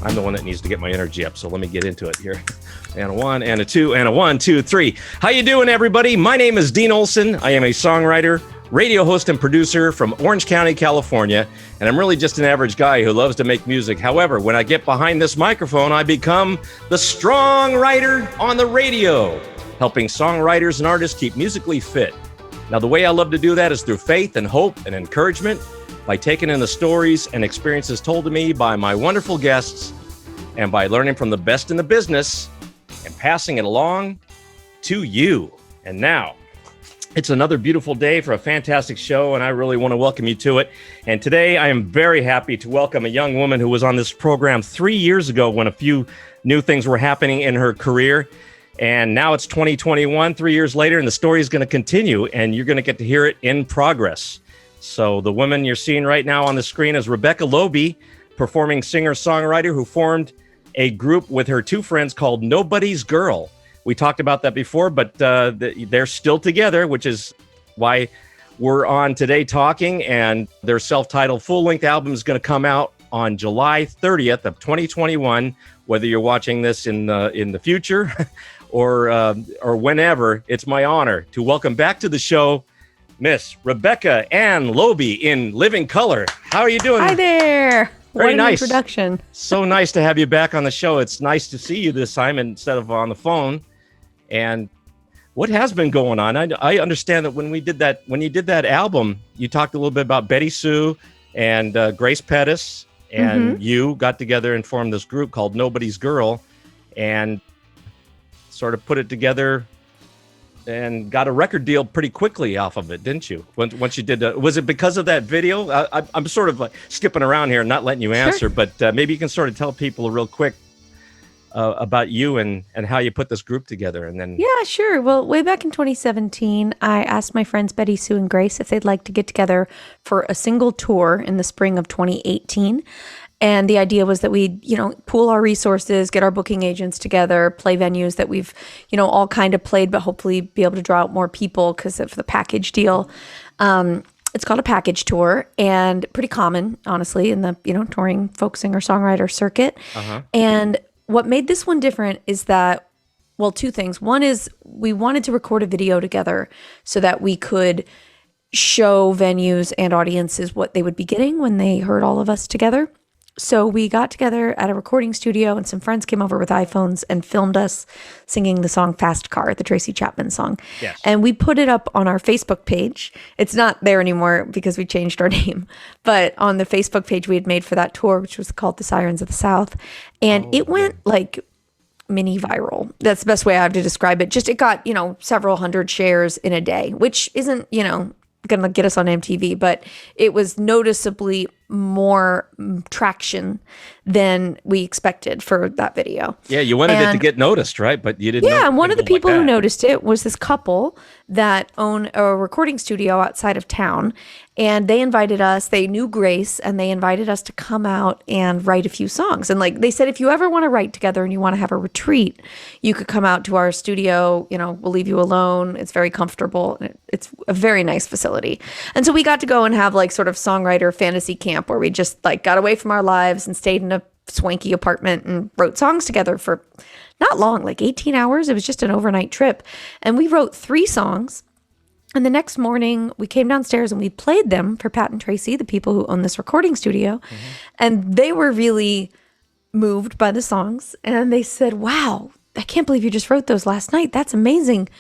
I'm the one that needs to get my energy up, so let me get into it here. And a 1, and a 2, and a 1, 2, 3. How you doing, everybody? My name is Dean Olson. I am a songwriter, radio host, and producer from Orange County, California, and I'm really just an average guy who loves to make music. However, when I get behind this microphone, I become the StrongWriter on the radio, helping songwriters and artists keep musically fit. Now, the way I love to do that is through faith and hope and encouragement, by taking in the stories and experiences told to me by my wonderful guests, and by learning from the best in the business and passing it along to you. And now, it's another beautiful day for a fantastic show, and I really want to welcome you to it. And today, I am very happy to welcome a young woman who was on this program 3 years ago when a few new things were happening in her career. And now it's 2021, 3 years later, and the story is going to continue, and you're going to get to hear it in progress. So the woman you're seeing right now on the screen is Rebecca LOEBE, performing singer-songwriter who formed a group with her two friends called Nobody's Girl. We talked about that before, but they're still together, which is why we're on today talking. And their self-titled full-length album is going to come out on July 30th of 2021. Whether you're watching this in the future or whenever, it's my honor to welcome back to the show Miss Rebecca Ann LOEBE in living color. How are you doing? Hi there. Very what an nice introduction. So nice to have you back on the show. It's nice to see you this time instead of on the phone. And what has been going on? I understand that when you did that album, you talked a little bit about BettySoo and Grace Pettis, and you got together and formed this group called Nobody's Girl, and sort of put it together and got a record deal pretty quickly off of it, didn't you? Once you did, was it because of that video? I'm sort of like skipping around here and not letting you answer, sure. But maybe you can sort of tell people real quick about you and how you put this group together, and then. Yeah, sure. Well, way back in 2017, I asked my friends BettySoo and Grace if they'd like to get together for a single tour in the spring of 2018. And the idea was that we'd, pool our resources, get our booking agents together, play venues that we've, all kind of played, but hopefully be able to draw out more people because of the package deal. It's called a package tour, and pretty common, honestly, in the, touring folk singer-songwriter circuit. Uh-huh. And what made this one different is that, well, two things. One is we wanted to record a video together so that we could show venues and audiences what they would be getting when they heard all of us together. So we got together at a recording studio, and some friends came over with iPhones and filmed us singing the song Fast Car, the Tracy Chapman song. Yes. And we put it up on our Facebook page. It's not there anymore because we changed our name. But on the Facebook page we had made for that tour, which was called The Sirens of the South. And it went like mini viral. That's the best way I have to describe it. Just it got, several hundred shares in a day, which isn't, going to get us on MTV, but it was noticeably more traction than we expected for that video. Yeah, you wanted it to get noticed, right? But you didn't. Yeah, and one of the people who noticed it was this couple that own a recording studio outside of town, and they invited us. They knew Grace, and they invited us to come out and write a few songs. And they said, if you ever want to write together and you want to have a retreat, you could come out to our studio. We'll leave you alone. It's very comfortable. It's a very nice facility. And so we got to go and have sort of songwriter fantasy camp where we just got away from our lives and stayed in a swanky apartment and wrote songs together for not long, 18 hours. It was just an overnight trip. And we wrote 3 songs. And the next morning we came downstairs and we played them for Pat and Tracy, the people who own this recording studio. Mm-hmm. And they were really moved by the songs. And they said, wow, I can't believe you just wrote those last night. That's amazing.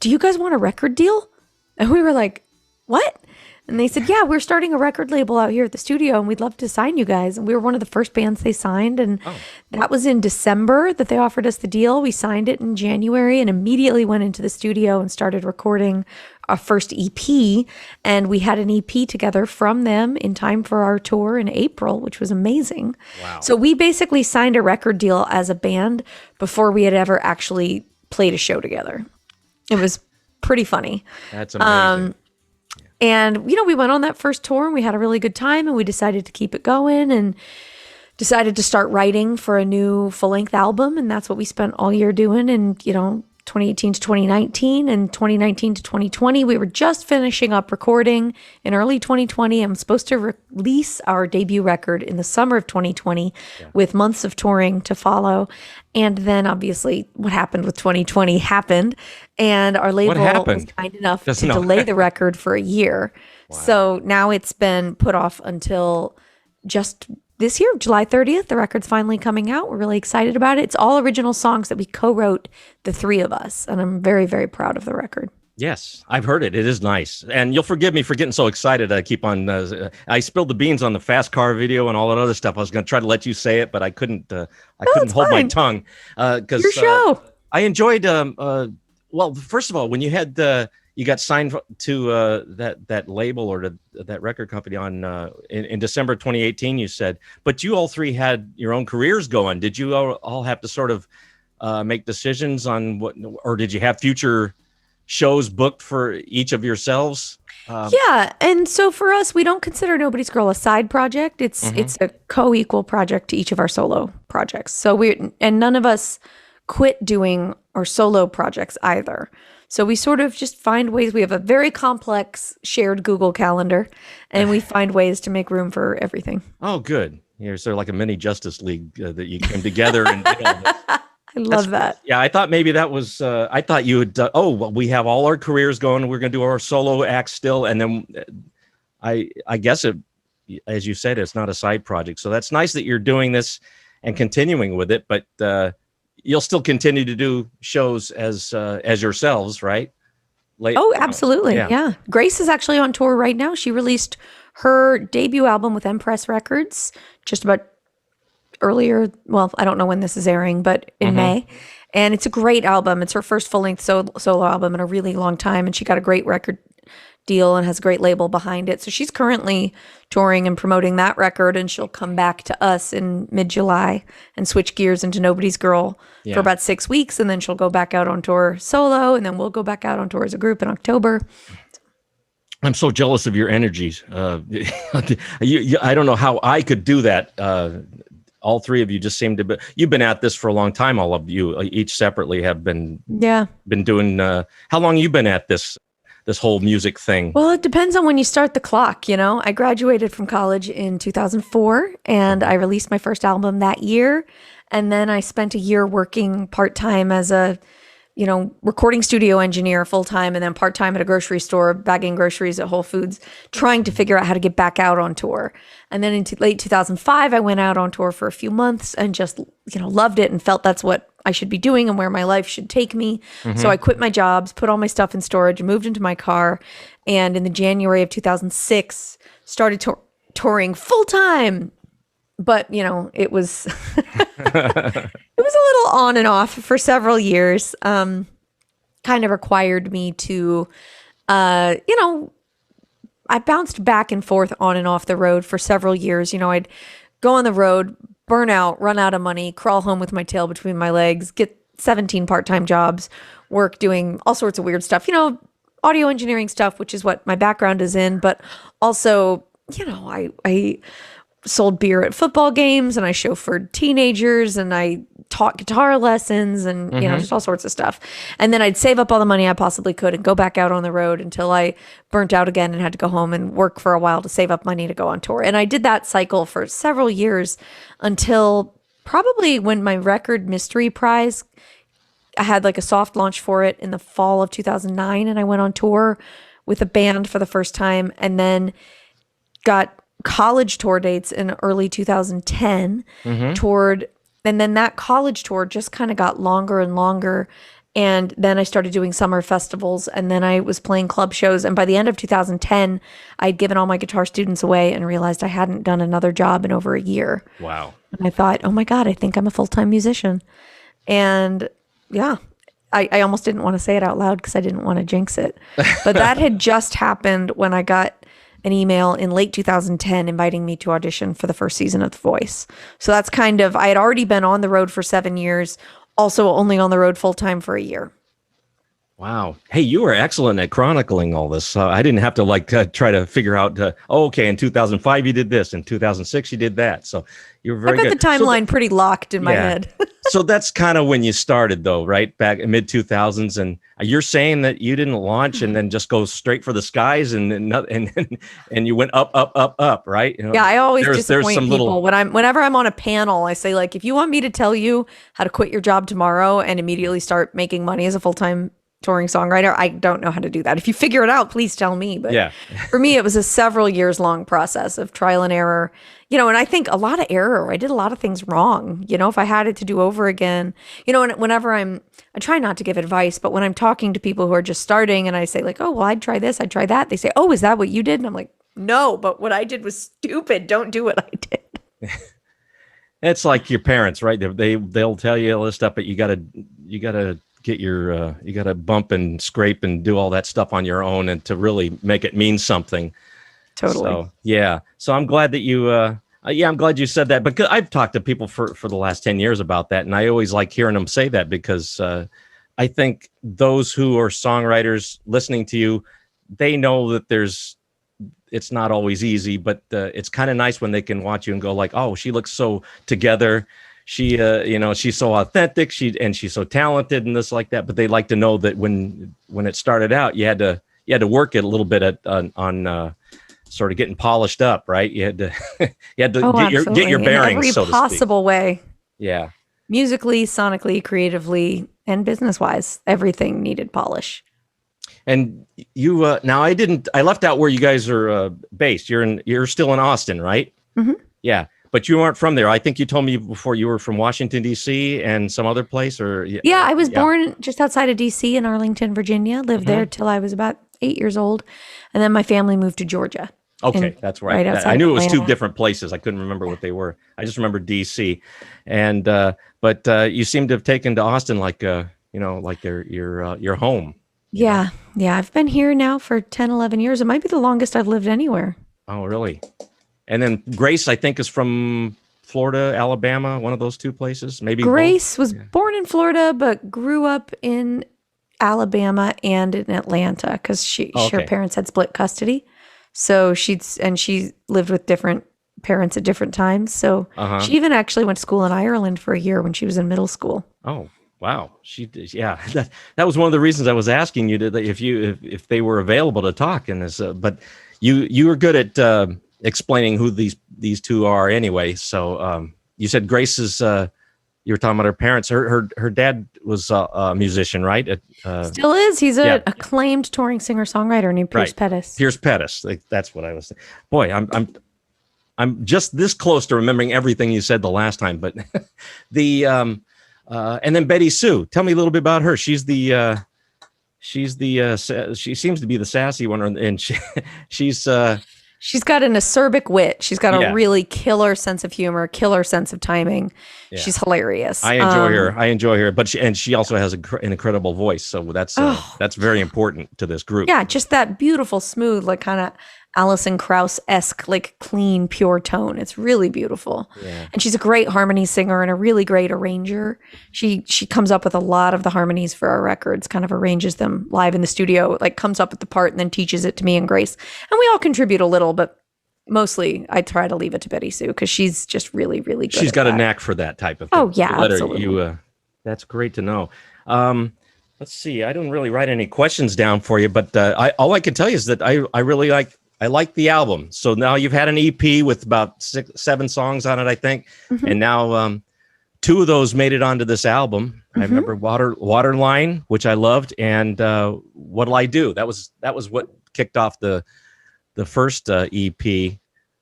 Do you guys want a record deal? And we were like, what? And they said, yeah, we're starting a record label out here at the studio and we'd love to sign you guys. And we were one of the first bands they signed. And that was in December that they offered us the deal. We signed it in January and immediately went into the studio and started recording our first EP. And we had an EP together from them in time for our tour in April, which was amazing. Wow. So we basically signed a record deal as a band before we had ever actually played a show together. It was pretty funny. That's amazing. And, we went on that first tour and we had a really good time and we decided to keep it going and decided to start writing for a new full-length album. And that's what we spent all year doing. And, 2018 to 2019 and 2019 to 2020. We were just finishing up recording in early 2020. I'm supposed to release our debut record in the summer of 2020 with months of touring to follow. And then obviously what happened with 2020 happened, and our label was kind enough to delay the record for a year. Wow. So now it's been put off until just this year, July 30th. The record's finally coming out. We're really excited about it. It's all original songs that we co-wrote, the three of us. And I'm very, very proud of the record. Yes, I've heard it. It is nice. And you'll forgive me for getting so excited. I keep on, I spilled the beans on the fast car video and all that other stuff. I was going to try to let you say it, but I couldn't hold my tongue. Cause your show. I enjoyed, well, first of all, when you had, you got signed to that label or to that record company on in December 2018, you said, but you all three had your own careers going. Did you all have to sort of make decisions on what, or did you have future shows booked for each of yourselves? Yeah. And so for us, we don't consider Nobody's Girl a side project. It's a co-equal project to each of our solo projects. So none of us quit doing our solo projects either. So we sort of just find ways. We have a very complex shared Google Calendar, and we find ways to make room for everything. Oh, good. You're sort of like a mini Justice League that you came together and did all this. I love that. Yeah, I thought maybe that was, I thought you would, well, we have all our careers going. We're going to do our solo act still. And then I guess it, as you said, it's not a side project. So that's nice that you're doing this and continuing with it. But you'll still continue to do shows as yourselves, right? Oh, absolutely. Yeah. Grace is actually on tour right now. She released her debut album with Empress Records just about earlier. Well, I don't know when this is airing, but in May. And it's a great album. It's her first full-length solo album in a really long time. And she got a great record deal and has a great label behind it. So she's currently touring and promoting that record, and she'll come back to us in mid-July and switch gears into Nobody's Girl for about 6 weeks, and then she'll go back out on tour solo, and then we'll go back out on tour as a group in October. I'm so jealous of your energies. I don't know how I could do that. All three of you just seem to be, you've been at this for a long time. All of you each separately have been doing, how long you been at this whole music thing? Well, it depends on when you start the clock. You know, I graduated from college in 2004, and I released my first album that year. And then I spent a year working part-time as a, recording studio engineer full-time, and then part-time at a grocery store, bagging groceries at Whole Foods, trying to figure out how to get back out on tour. And then in late 2005, I went out on tour for a few months and just, loved it and felt that's what I should be doing and where my life should take me. So I quit my jobs, put all my stuff in storage, moved into my car, and in the January of 2006, started touring full-time. But, it was it was a little on and off for several years. Kind of required me to, I bounced back and forth on and off the road for several years. I'd go on the road, burn out, run out of money, crawl home with my tail between my legs, get 17 part-time jobs, work doing all sorts of weird stuff, audio engineering stuff, which is what my background is in. But also, I sold beer at football games, and I chauffeured teenagers, and I taught guitar lessons, and just all sorts of stuff. And then I'd save up all the money I possibly could and go back out on the road until I burnt out again and had to go home and work for a while to save up money to go on tour. And I did that cycle for several years until probably when my record Mystery Prize, I had like a soft launch for it in the fall of 2009, and I went on tour with a band for the first time, and then got college tour dates in early 2010, toured, and then that college tour just kind of got longer and longer. And then I started doing summer festivals, and then I was playing club shows. And by the end of 2010, I'd given all my guitar students away and realized I hadn't done another job in over a year. Wow. And I thought, oh my God, I think I'm a full-time musician. And yeah, I almost didn't want to say it out loud because I didn't want to jinx it. But that had just happened when I got an email in late 2010 inviting me to audition for the first season of The Voice. So that's I had already been on the road for 7 years, also only on the road full time for a year. Wow. Hey, you were excellent at chronicling all this. I didn't have to try to figure out, okay, in 2005 you did this, in 2006 you did that. So you were very I've got good. the timeline pretty locked in my Yeah. head. So that's kind of when you started, though, right? Back in mid 2000s. And you're saying that you didn't launch and then just go straight for the skies and you went up, right? You know, Yeah, I always there's disappoint some people whenever I'm on a panel. I say, like, if you want me to tell you how to quit your job tomorrow and immediately start making money as a full-time touring songwriter, I don't know how to do that. If you figure it out, please tell me. But yeah. for me, it was a several years long process of trial and error. You know, and I think a lot of error. I did a lot of things wrong. You know, if I had it to do over again, you know, and whenever I try not to give advice, but when I'm talking to people who are just starting and I say like, oh, well, I'd try this, I'd try that. They say, oh, is that what you did? And I'm like, no, but what I did was stupid. Don't do what I did. It's like your parents, right? They'll tell you all this stuff, but you gotta get your you gotta bump and scrape and do all that stuff on your own and to really make it mean something. Totally. So yeah. So I'm glad that you I'm glad you said that, because I've talked to people for the last 10 years about that, and I always like hearing them say that, because I think those who are songwriters listening to you, they know that it's not always easy, but it's kind of nice when they can watch you and go like, oh, she looks so together. She, she's so authentic. She's so talented and this like that. But they like to know that when it started out, you had to work it a little bit on sort of getting polished up, right? You had to get your bearings, in every so to possible way. Yeah. Musically, sonically, creatively, and business-wise, everything needed polish. And you now I left out where you guys are based. You're still in Austin, right? Mm-hmm. Yeah, but you aren't from there. I think you told me before you were from Washington D.C. and some other place, or yeah, I was born just outside of D.C. in Arlington, Virginia. Lived there till I was about 8 years old, and then my family moved to Georgia. Okay, that's right. I knew it was two different places. I couldn't remember what they were. I just remember D.C. And but you seem to have taken to Austin like your home. Yeah. I've been here now for 10, 11 years. It might be the longest I've lived anywhere. Oh, really? And then Grace, I think, is from Florida, Alabama, one of those two places. Maybe Grace was born in Florida, but grew up in Alabama and in Atlanta because her parents had split custody. So she lived with different parents at different times. So she even actually went to school in Ireland for a year when she was in middle school. Oh, wow. She did. Yeah. That was one of the reasons I was asking you if they were available to talk in this, but you were good at explaining who these two are anyway. So you said Grace is you were talking about her parents. Her dad was a musician, right? Still is. He's an acclaimed touring singer-songwriter named Grace Pettis. Pierce Pettis. That's what I was saying. Boy, I'm just this close to remembering everything you said the last time. But the and then BettySoo. Tell me a little bit about her. She seems to be the sassy one, and she's got an acerbic wit. She's got a really killer sense of humor, killer sense of timing. Yeah. She's hilarious. I enjoy her. But she also has an incredible voice. So that's very important to this group. Yeah, just that beautiful, smooth, like kind of Alison Krauss-esque, like clean, pure tone. It's really beautiful. Yeah. And she's a great harmony singer and a really great arranger. She comes up with a lot of the harmonies for our records, kind of arranges them live in the studio, like comes up with the part and then teaches it to me and Grace. And we all contribute a little, but mostly I try to leave it to BettySoo because she's just really, really good. She's got a knack for that type of thing. Oh, yeah, absolutely. That's great to know. Let's see. I didn't really write any questions down for you, but all I can tell you is that I really like the album. So now you've had an EP with about 7 songs on it, I think. Mm-hmm. And now 2 of those made it onto this album. Mm-hmm. I remember Waterline, which I loved, and What'll I Do? That was what kicked off the first EP.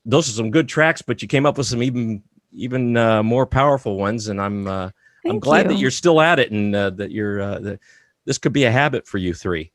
Those are some good tracks, but you came up with some even more powerful ones. And I'm glad that you're still at it, and that you're this could be a habit for you 3.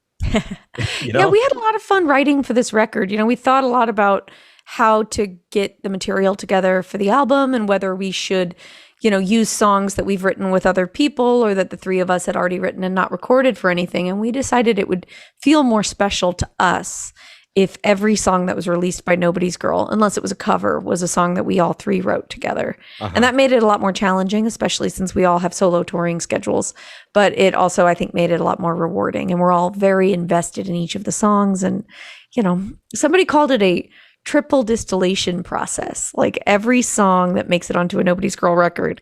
Yeah, we had a lot of fun writing for this record. We thought a lot about how to get the material together for the album and whether we should, use songs that we've written with other people or that the 3 of us had already written and not recorded for anything. And we decided it would feel more special to us if every song that was released by Nobody's Girl, unless it was a cover, was a song that we all three wrote together. And that made it a lot more challenging, especially since we all have solo touring schedules. But it also, I think, made it a lot more rewarding. And we're all very invested in each of the songs. And, you know, somebody called it a triple distillation process. Like every song that makes it onto a Nobody's Girl record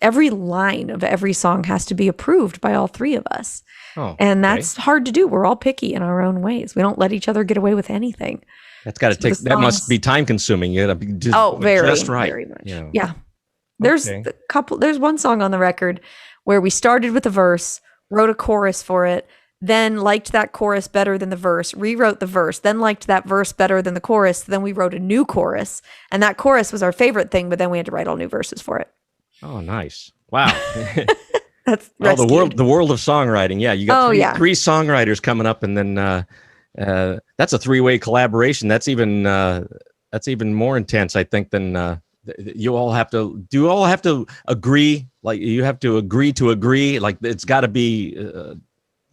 every line of every song has to be approved by all three of us. And that's hard to do. We're all picky in our own ways. We don't let each other get away with anything. That's got to take. That must be time consuming. You got to be just right. Very much. Yeah. There's There's one song on the record where we started with a verse, wrote a chorus for it, then liked that chorus better than the verse, rewrote the verse, then liked that verse better than the chorus. Then we wrote a new chorus, and that chorus was our favorite thing. But then we had to write all new verses for it. Oh, nice! Wow. That's the world of songwriting. Yeah, you got three songwriters coming up, and then that's a three-way collaboration. That's even more intense, I think, than you all have to. Do you all have to agree? Like you have to agree. Like it's got to be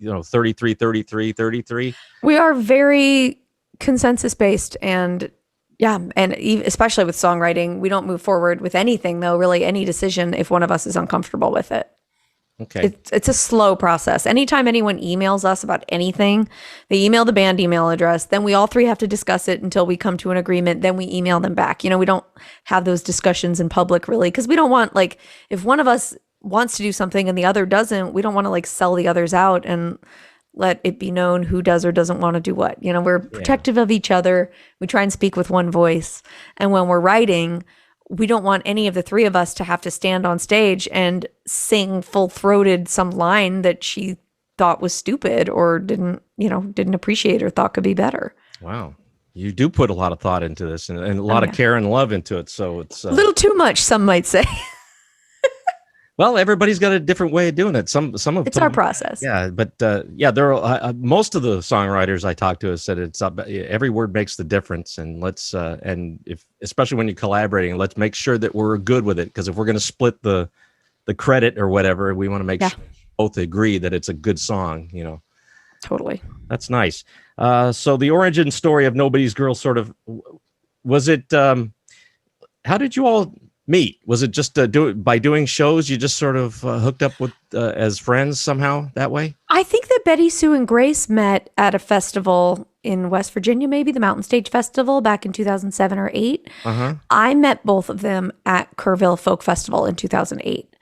33, 33, 33. We are very consensus based, and especially with songwriting, we don't move forward with anything, though. Really, any decision if one of us is uncomfortable with it. Okay. It's a slow process. Anytime anyone emails us about anything, they email the band email address. Then we all three have to discuss it until we come to an agreement. Then we email them back. We don't have those discussions in public really, because we don't want, like, if one of us wants to do something and the other doesn't, we don't want to like sell the others out and let it be known who does or doesn't want to do what. We're protective of each other. We try and speak with one voice. And when we're writing, we don't want any of the three of us to have to stand on stage and sing full-throated some line that she thought was stupid or didn't appreciate or thought could be better. Wow. You do put a lot of thought into this and a lot of care and love into it. So it's a little too much, some might say. Well, everybody's got a different way of doing it. Some of it's our process. Yeah, but there are most of the songwriters I talked to have said every word makes the difference, and especially when you're collaborating, let's make sure that we're good with it, because if we're going to split the credit or whatever, we want to make sure both agree that it's a good song. Totally. That's nice. So the origin story of Nobody's Girl was it? How did you all meet? Was it just by doing shows? You just sort of hooked up with as friends somehow that way? I think that BettySoo and Grace met at a festival in West Virginia, maybe the Mountain Stage Festival back in 2007 or 8. I met both of them at Kerrville Folk Festival in 2008.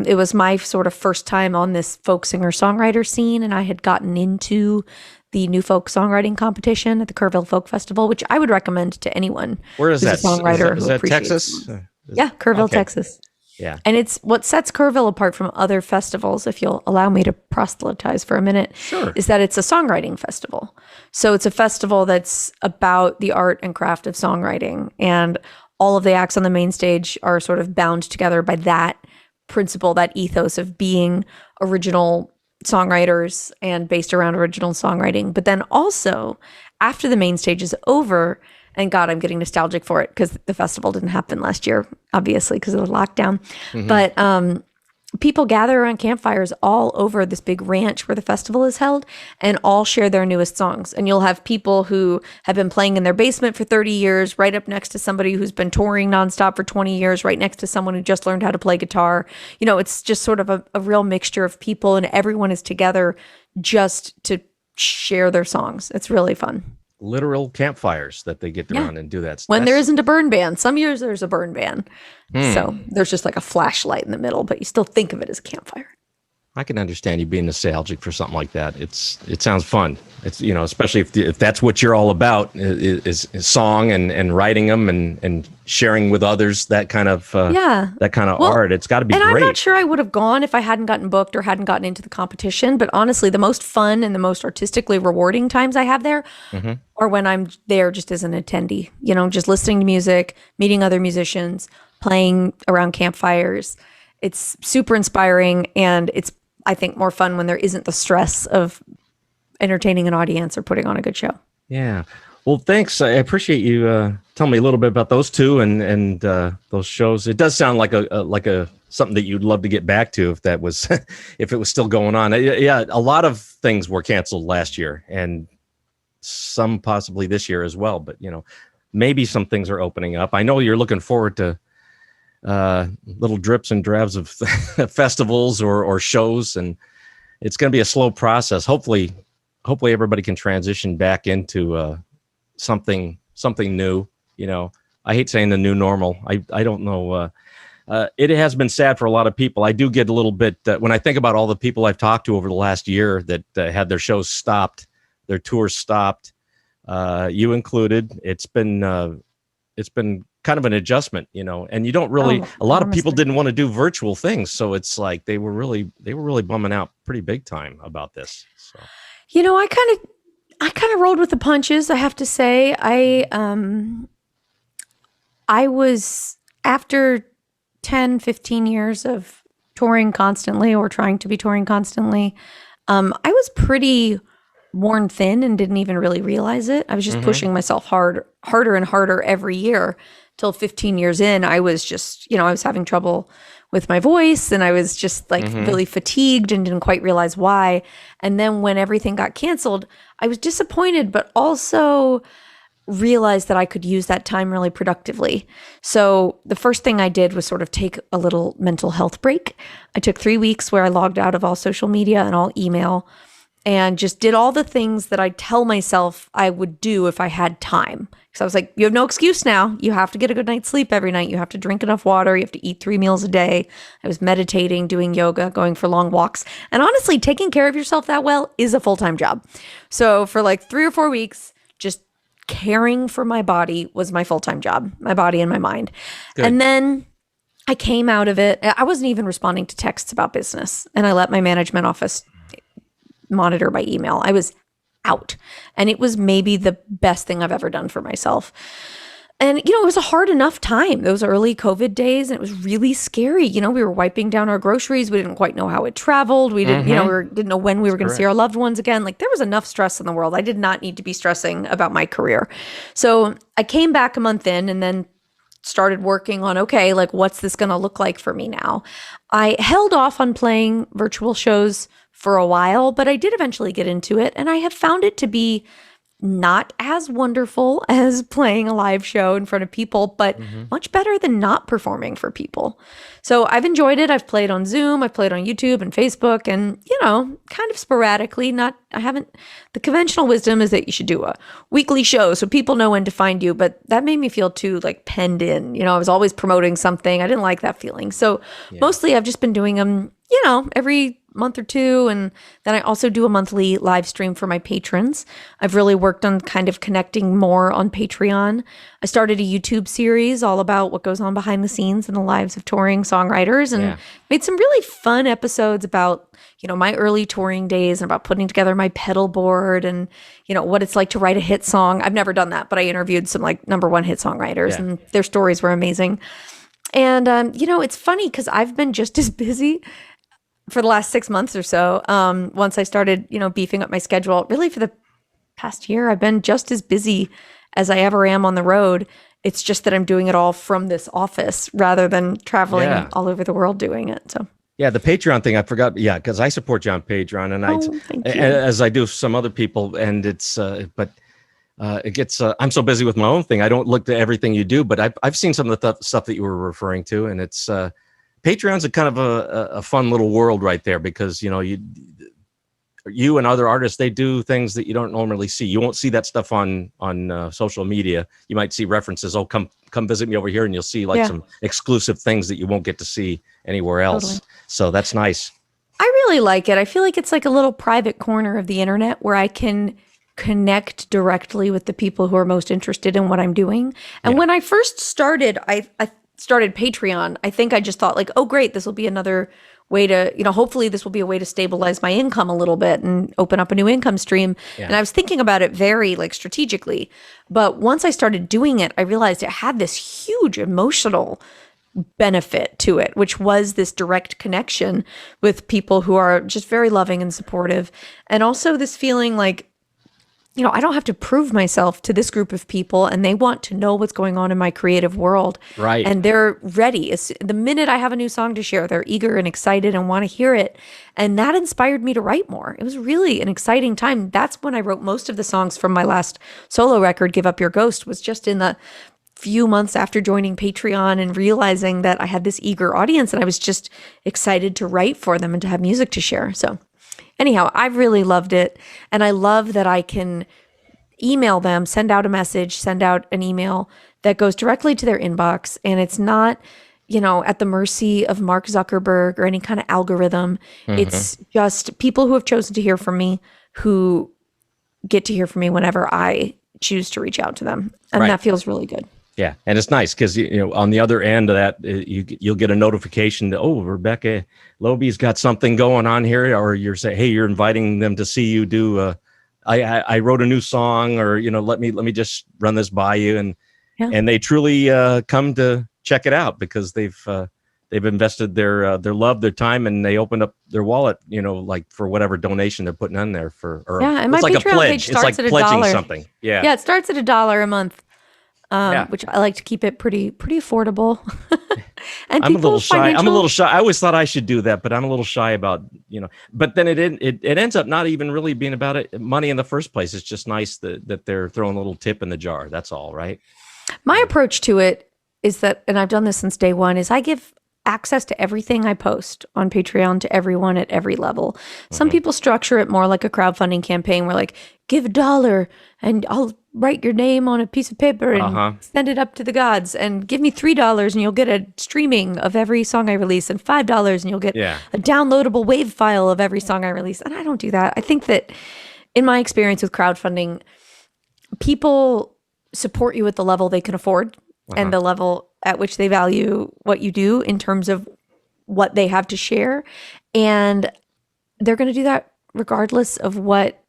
It was my sort of first time on this folk singer-songwriter scene, and I had gotten into the New Folk Songwriting Competition at the Kerrville Folk Festival, which I would recommend to anyone. Where is that? A songwriter is that Texas? Kerrville, Texas. Yeah. And it's what sets Kerrville apart from other festivals, if you'll allow me to proselytize for a minute, is that it's a songwriting festival. So it's a festival that's about the art and craft of songwriting, and all of the acts on the main stage are sort of bound together by that principle, that ethos of being original songwriters and based around original songwriting. But then also, after the main stage is over, and God, I'm getting nostalgic for it because the festival didn't happen last year, obviously, because of the lockdown. But people gather around campfires all over this big ranch where the festival is held and all share their newest songs. And you'll have people who have been playing in their basement for 30 years, right up next to somebody who's been touring nonstop for 20 years, right next to someone who just learned how to play guitar. It's just sort of a real mixture of people, and everyone is together just to share their songs. It's really fun. Literal campfires that they get around and do that. When there isn't a burn ban. Some years there's a burn ban. So there's just like a flashlight in the middle, but you still think of it as a campfire. I can understand you being nostalgic for something like that. It sounds fun. It's, especially if that's what you're all about is song and writing them and sharing with others, that kind of art. It's got to be great. And I'm not sure I would have gone if I hadn't gotten booked or hadn't gotten into the competition. But honestly, the most fun and the most artistically rewarding times I have there are when I'm there just as an attendee, just listening to music, meeting other musicians, playing around campfires. It's super inspiring, and it's, I think, more fun when there isn't the stress of entertaining an audience or putting on a good show. Yeah. Well, thanks. I appreciate you telling me a little bit about those two and those shows. It does sound like a something that you'd love to get back to if that was if it was still going on. Yeah, a lot of things were canceled last year, and some possibly this year as well. But, maybe some things are opening up. I know you're looking forward to little drips and drabs of festivals or shows, and it's going to be a slow process. Hopefully everybody can transition back into something new. I hate saying the new normal. I don't know. It has been sad for a lot of people. I do get a little bit when I think about all the people I've talked to over the last year that had their shows stopped, their tours stopped, you included. It's been kind of an adjustment, and you don't really. A lot of people didn't want to do virtual things, so it's like they were really bumming out pretty big time about this. So, I kind of rolled with the punches. I have to say, I was after 10, 15 years of touring constantly or trying to be touring constantly. I was pretty worn thin and didn't even really realize it. I was just pushing myself harder and harder every year till 15 years in. I was just, I was having trouble with my voice and I was just like really fatigued and didn't quite realize why. And then when everything got canceled, I was disappointed, but also realized that I could use that time really productively. So the first thing I did was sort of take a little mental health break. I took 3 weeks where I logged out of all social media and all email and just did all the things that I tell myself I would do if I had time. Because I was like, you have no excuse now. You have to get a good night's sleep every night. You have to drink enough water. You have to eat 3 meals a day. I was meditating, doing yoga, going for long walks. And honestly, taking care of yourself that well is a full-time job. So for like 3 or 4 weeks, just caring for my body was my full-time job, my body and my mind. Good. And then I came out of it. I wasn't even responding to texts about business. And I let my management office monitor by email. I was out. And it was maybe the best thing I've ever done for myself. And, it was a hard enough time, those early COVID days, and it was really scary. We were wiping down our groceries. We didn't quite know how it traveled. We didn't, didn't know when we were going to see our loved ones again. Like there was enough stress in the world. I did not need to be stressing about my career. So I came back a month in and then started working on, okay, like what's this going to look like for me now? I held off on playing virtual shows for a while, but I did eventually get into it. And I have found it to be not as wonderful as playing a live show in front of people, but much better than not performing for people. So I've enjoyed it. I've played on Zoom, I've played on YouTube and Facebook and, kind of sporadically, the conventional wisdom is that you should do a weekly show so people know when to find you, but that made me feel too like penned in. I was always promoting something. I didn't like that feeling. So mostly I've just been doing them, every month or two. And then I also do a monthly live stream for my patrons. I've really worked on kind of connecting more on Patreon. I started a YouTube series all about what goes on behind the scenes in the lives of touring songwriters and made some really fun episodes about, my early touring days and about putting together my pedal board and, what it's like to write a hit song. I've never done that, but I interviewed some like #1 hit songwriters and their stories were amazing. And, it's funny because I've been just as busy for the last 6 months or so. Once I started, beefing up my schedule, really for the past year, I've been just as busy as I ever am on the road. It's just that I'm doing it all from this office rather than traveling all over the world doing it. So. Yeah, the Patreon thing, I forgot. Yeah, because I support you on Patreon, and as I do some other people, and it's but it gets. I'm so busy with my own thing, I don't look to everything you do. But I've seen some of the stuff that you were referring to, and it's Patreon's a kind of a fun little world right there because you and other artists, they do things that you don't normally see. You won't see that stuff on social media. You might see references. Oh, come visit me over here, and you'll see some exclusive things that you won't get to see anywhere else. Totally. So that's nice. I really like it. I feel like it's like a little private corner of the internet where I can connect directly with the people who are most interested in what I'm doing. And when I first started, I started Patreon. I think I just thought like, oh, great, this will be another way to, hopefully this will be a way to stabilize my income a little bit and open up a new income stream. Yeah. And I was thinking about it very like strategically. But once I started doing it, I realized it had this huge emotional benefit to it, which was this direct connection with people who are just very loving and supportive. And also this feeling like, I don't have to prove myself to this group of people, and they want to know what's going on in my creative world. Right. And they're ready. The minute I have a new song to share, they're eager and excited and want to hear it. And that inspired me to write more. It was really an exciting time. That's when I wrote most of the songs from my last solo record, Give Up Your Ghost, was just in the few months after joining Patreon and realizing that I had this eager audience, and I was just excited to write for them and to have music to share. So anyhow, I really loved it. And I love that I can email them, send out a message, send out an email that goes directly to their inbox. And it's not, at the mercy of Mark Zuckerberg or any kind of algorithm. It's just people who have chosen to hear from me, who get to hear from me whenever I choose to reach out to them. And that feels really good. Yeah, and it's nice because on the other end of that, you'll get a notification that, Rebecca LOEBE's got something going on here, or you're saying, hey, you're inviting them to see you do. I wrote a new song, or let me just run this by you, and they truly come to check it out because they've invested their love, their time, and they opened up their wallet, like for whatever donation they're putting on there and my it's like Patreon a pledge. page starts it's like at pledging $1. something. Yeah, it starts at $1 a month. Which I like to keep it pretty affordable. And I'm a little shy. I always thought I should do that, but I'm a little shy about, but then it ends up not even really being about money in the first place. It's just nice that they're throwing a little tip in the jar. That's all, right? My approach to it is that, and I've done this since day one, is I give access to everything I post on Patreon to everyone at every level. Some people structure it more like a crowdfunding campaign where like, give $1 and I'll write your name on a piece of paper and send it up to the gods, and give me $3 and you'll get a streaming of every song I release, and $5 and you'll get a downloadable WAV file of every song I release. And I don't do that. I think that in my experience with crowdfunding, people support you at the level they can afford and the level at which they value what you do in terms of what they have to share. And they're going to do that regardless of what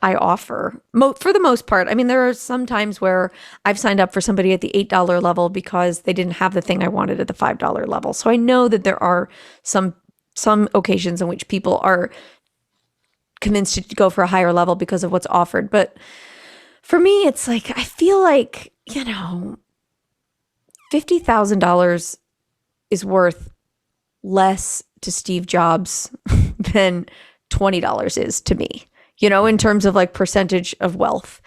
I offer. For the most part. I mean, there are some times where I've signed up for somebody at the $8 level because they didn't have the thing I wanted at the $5 level. So I know that there are some occasions in which people are convinced to go for a higher level because of what's offered. But for me, it's like, I feel like, $50,000 is worth less to Steve Jobs than $20 is to me, in terms of like percentage of wealth.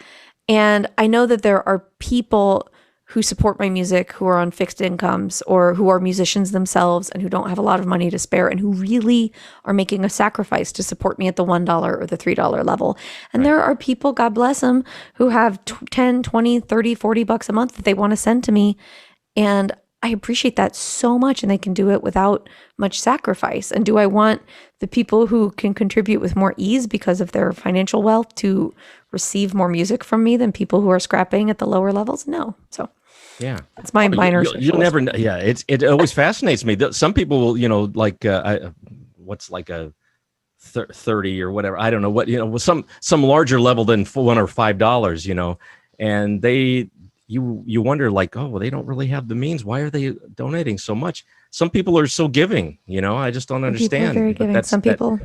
And I know that there are people who support my music who are on fixed incomes or who are musicians themselves and who don't have a lot of money to spare and who really are making a sacrifice to support me at the $1 or the $3 level. And there are people, God bless them, who have 10, 20, 30, 40 bucks a month that they want to send to me. And I appreciate that so much, and they can do it without much sacrifice. And do I want the people who can contribute with more ease because of their financial wealth to receive more music from me than people who are scrapping at the lower levels? No. So that's my minor. You'll never know. Yeah, it always fascinates me. Some people will, what's like a 30 or whatever. I don't know what, some larger level than $1 or $5, and they. You wonder like, well, they don't really have the means. Why are they donating so much? Some people are so giving, I just don't understand. People are very giving. Some people,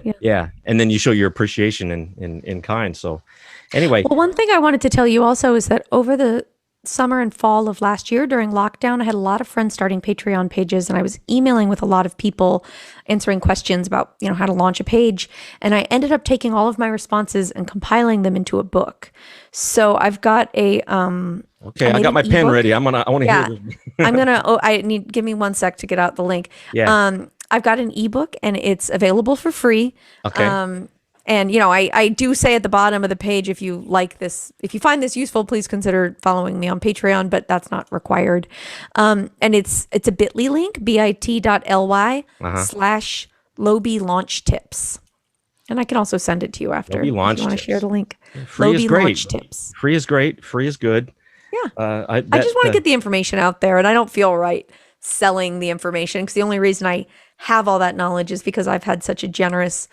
and then you show your appreciation in kind. So anyway. Well, one thing I wanted to tell you also is that over the summer and fall of last year during lockdown, I had a lot of friends starting Patreon pages, and I was emailing with a lot of people answering questions about, how to launch a page. And I ended up taking all of my responses and compiling them into a book. So I've got a, okay, I got my pen ready. I want to hear this. Give me 1 sec to get out the link. Yeah. I've got an ebook and it's available for free. Okay. And, I do say at the bottom of the page, if you like this, if you find this useful, please consider following me on Patreon, but that's not required. And it's a bit.ly link, bit.ly /LOEBE launch tips. And I can also send it to you after if you want to share the link. Free is great. Launch tips. Free is great. Free is good. Yeah. I just want to get the information out there, and I don't feel right selling the information because the only reason I have all that knowledge is because I've had such a generous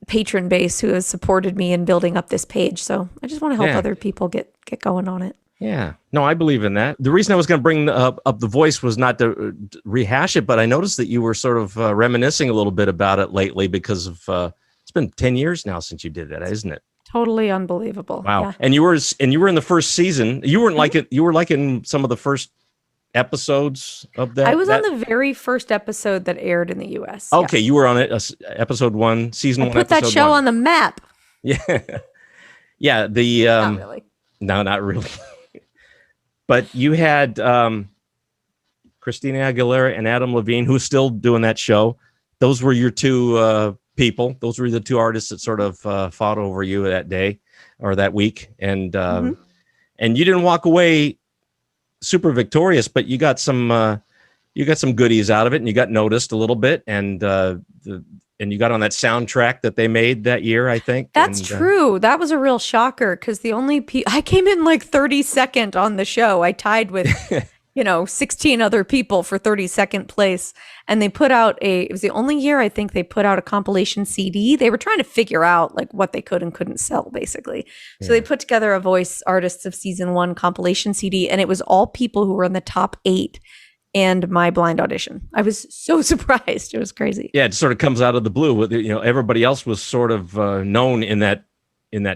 patron base who has supported me in building up this page. So I just want to help other people get going on it. Yeah. No, I believe in that. The reason I was going to bring up the voice was not to rehash it, but I noticed that you were sort of reminiscing a little bit about it lately because of it's been 10 years now since you did that, isn't it? Totally unbelievable. Wow. Yeah. And you were in the first season. You weren't like it. You were like in some of the first episodes of that. I was on the very first episode that aired in the US. Okay, yes. you were on it, episode 1, season 1, Put that episode show 1. on the map. Yeah. Yeah, the Not really. no, not really. But you had Christina Aguilera and Adam Levine, who's still doing that show. Those were your two people. Those were the two artists that sort of fought over you that day or that week. And and you didn't walk away super victorious, but you got some goodies out of it, and you got noticed a little bit, and and you got on that soundtrack that they made that year, I think. That's true. That was a real shocker because the only I came in like 32nd on the show. I tied with 16 other people for 32nd place, and they put out it was the only year I think they put out a compilation CD. They were trying to figure out like what they could and couldn't sell, basically. So they put together a Voice Artists of Season 1 compilation CD, and it was all people who were in the top 8 and my blind audition. I was so surprised. It was crazy. Yeah, it sort of comes out of the blue. Everybody else was sort of known in that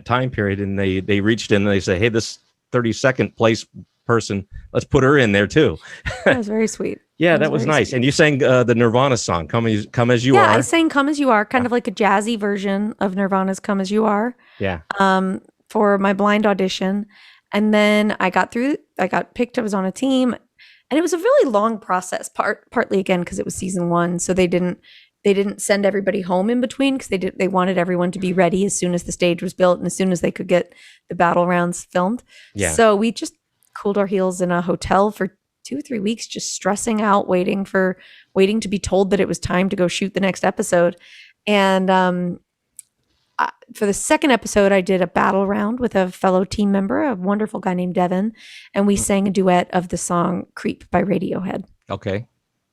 time period, and they reached in and they say, hey, this 32nd place person, let's put her in there too. That was very sweet. Yeah, that was nice. Sweet. And you sang the Nirvana song, Come As You Are. Yeah, I sang Come As You Are, kind of like a jazzy version of Nirvana's Come As You Are. Yeah. For my blind audition. And then I got picked. I was on a team, and it was a really long process, partly again because it was season 1, so they didn't send everybody home in between because they wanted everyone to be ready as soon as the stage was built and as soon as they could get the battle rounds filmed. Yeah. So we just cooled our heels in a hotel for 2 or 3 weeks, just stressing out, waiting to be told that it was time to go shoot the next episode. And for the second episode, I did a battle round with a fellow team member, a wonderful guy named Devin, and we sang a duet of the song Creep by Radiohead. Okay.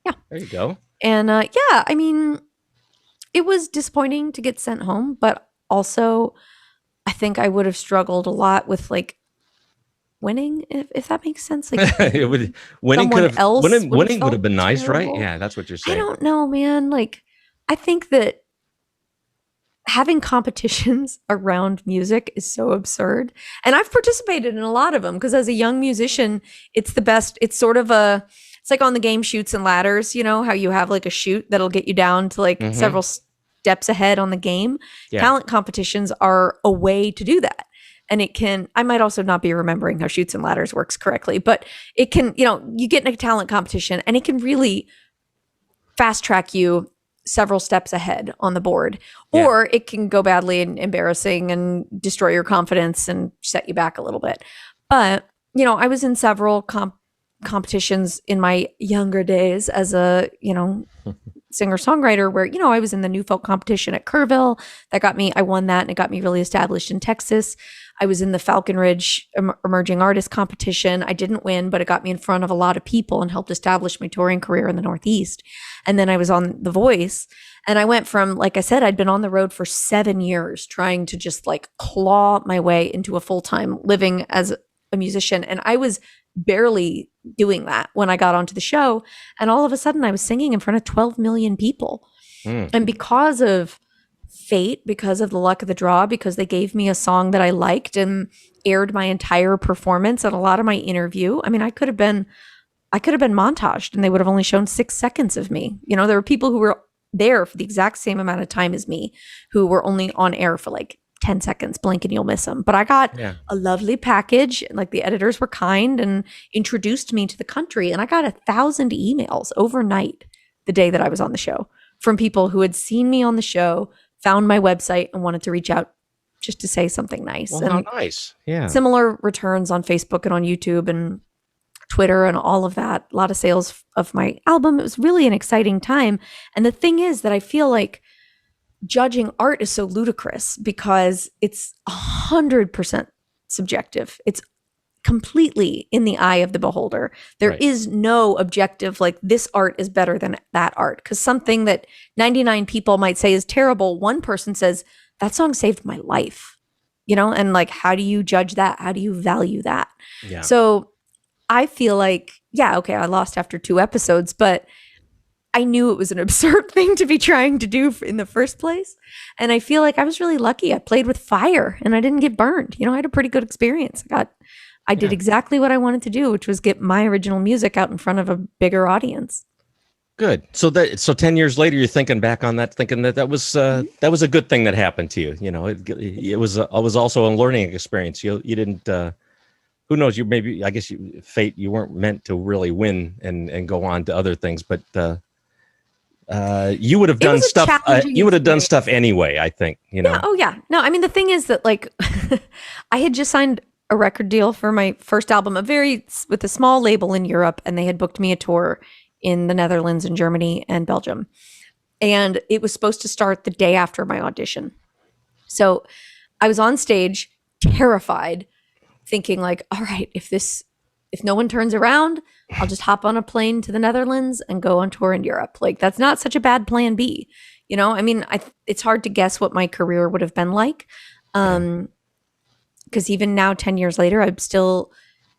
Yeah. There you go. And I mean, it was disappointing to get sent home, but also I think I would have struggled a lot with like winning, if that makes sense. Like winning would have been nice, right? Yeah, that's what you're saying. I don't know, man. Like, I think that having competitions around music is so absurd. And I've participated in a lot of them because as a young musician, it's the best. It's sort of it's like on the game Chutes and Ladders, how you have like a chute that'll get you down to like several steps ahead on the game. Yeah. Talent competitions are a way to do that. And I might also not be remembering how Chutes and Ladders works correctly, but it can, you get in a talent competition and it can really fast track you several steps ahead on the board, or it can go badly and embarrassing and destroy your confidence and set you back a little bit. But, I was in several competitions in my younger days as a, singer-songwriter where, I was in the New Folk competition at Kerrville. I won that, and it got me really established in Texas. I was in the Falcon Ridge Emerging Artist competition. I didn't win, but it got me in front of a lot of people and helped establish my touring career in the Northeast. And then I was on The Voice, and I went from, like I said, I'd been on the road for 7 years trying to just like claw my way into a full-time living as a musician. And I was barely doing that when I got onto the show. And all of a sudden I was singing in front of 12 million people. And because of fate, because of the luck of the draw, because they gave me a song that I liked and aired my entire performance and a lot of my interview. I mean, I could have been montaged and they would have only shown 6 seconds of me. There were people who were there for the exact same amount of time as me who were only on air for like 10 seconds, blink and you'll miss them. But I got a lovely package. Like the editors were kind and introduced me to the country. And I got 1,000 emails overnight the day that I was on the show from people who had seen me on the show, found my website and wanted to reach out just to say something nice. Well, how nice. Yeah. Similar returns on Facebook and on YouTube and Twitter and all of that. A lot of sales of my album. It was really an exciting time. And the thing is that I feel like judging art is so ludicrous because it's 100% subjective. It's completely in the eye of the beholder. There is no objective like this art is better than that art, because something that 99 people might say is terrible, one person says that song saved my life, and like, how do you judge that? How do you value that? Yeah. So I feel like, I lost after 2 episodes, but I knew it was an absurd thing to be trying to do in the first place. And I feel like I was really lucky. I played with fire and I didn't get burned. I had a pretty good experience. I did exactly what I wanted to do, which was get my original music out in front of a bigger audience. Good. So 10 years later, you're thinking back on that, thinking that was a good thing that happened to you. It was also a learning experience. You didn't, who knows, fate, you weren't meant to really win and go on to other things, but you would have done stuff. You would have done stuff anyway, I think, Yeah. Oh yeah. No, I mean, the thing is that I had just signed a record deal for my first album, with a small label in Europe, and they had booked me a tour in the Netherlands and Germany and Belgium. And it was supposed to start the day after my audition. So I was on stage, terrified, thinking all right, if no one turns around, I'll just hop on a plane to the Netherlands and go on tour in Europe. That's not such a bad plan B. I mean, it's hard to guess what my career would have been like. Because even now, 10 years later, I'm still,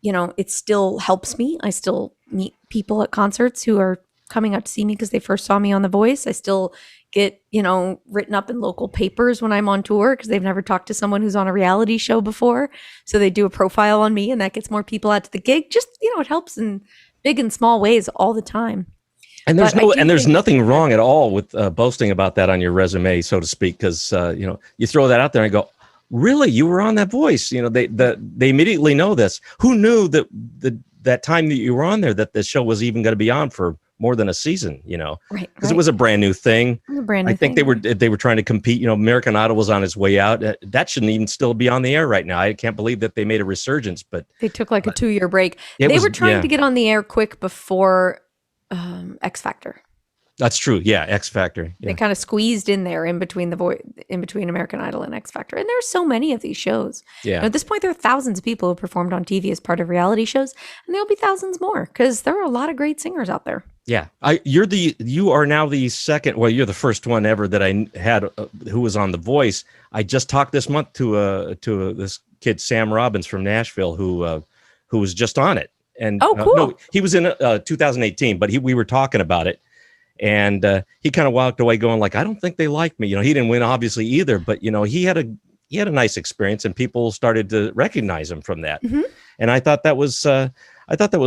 it still helps me. I still meet people at concerts who are coming up to see me because they first saw me on The Voice. I still get, written up in local papers when I'm on tour because they've never talked to someone who's on a reality show before. So they do a profile on me and that gets more people out to the gig. Just, it helps in big and small ways all the time. And there's nothing wrong at all with boasting about that on your resume, so to speak, because, you throw that out there and go, really, you were on that Voice? They immediately know this. Who knew that time that you were on there that the show was even going to be on for more than a season? Right? Because it was a brand new thing. I think they were trying to compete. American Idol was on its way out. That shouldn't even still be on the air right now. I can't believe that they made a resurgence, but they took a 2-year break. They were trying to get on the air quick before X Factor. That's true. Yeah, X Factor. Yeah. They kind of squeezed in there in between American Idol and X Factor. And there's so many of these shows. Yeah. At this point, there are thousands of people who performed on TV as part of reality shows, and there'll be thousands more because there are a lot of great singers out there. Yeah, you are now the second. Well, you're the first one ever that I had who was on The Voice. I just talked this month to this kid Sam Robbins from Nashville who was just on it. And cool. No, he was in 2018, but we were talking about it. And he kind of walked away going I don't think they like me. He didn't win obviously either, but he had a nice experience and people started to recognize him from that. Mm-hmm. And I thought that was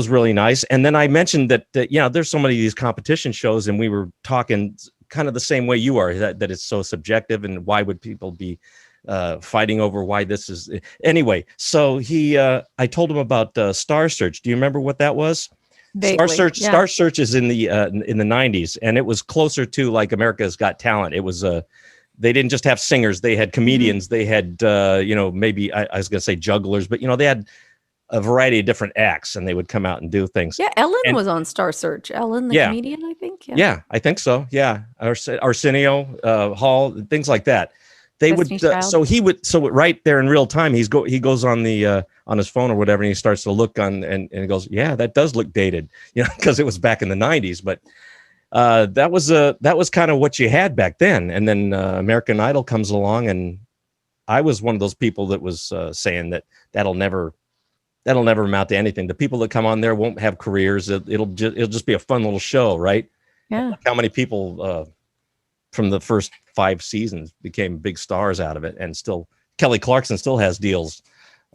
really nice. And then I mentioned that there's so many of these competition shows, and we were talking kind of the same way you are, that it's so subjective, and why would people be fighting over why this is anyway. So I told him about Star Search. Do you remember what that was? Vaguely, Star Search is in the 90s, and it was closer to America's Got Talent. It was they didn't just have singers; they had comedians. Mm-hmm. They had maybe I was going to say jugglers, but they had a variety of different acts, and they would come out and do things. Yeah, Ellen was on Star Search. Ellen, the comedian, I think. Yeah, I think so. Yeah, Arsenio Hall, things like that. They Destiny's would so right there in real time he goes on the on his phone or whatever, and he starts to look on and he goes, yeah, that does look dated, because it was back in the 90s, but that was kind of what you had back then. And then American Idol comes along, and I was one of those people that was saying that'll never amount to anything. The people that come on there won't have careers. It'll just be a fun little show, right? Yeah. How many people from the first 5 seasons became big stars out of it, and still Kelly Clarkson still has deals.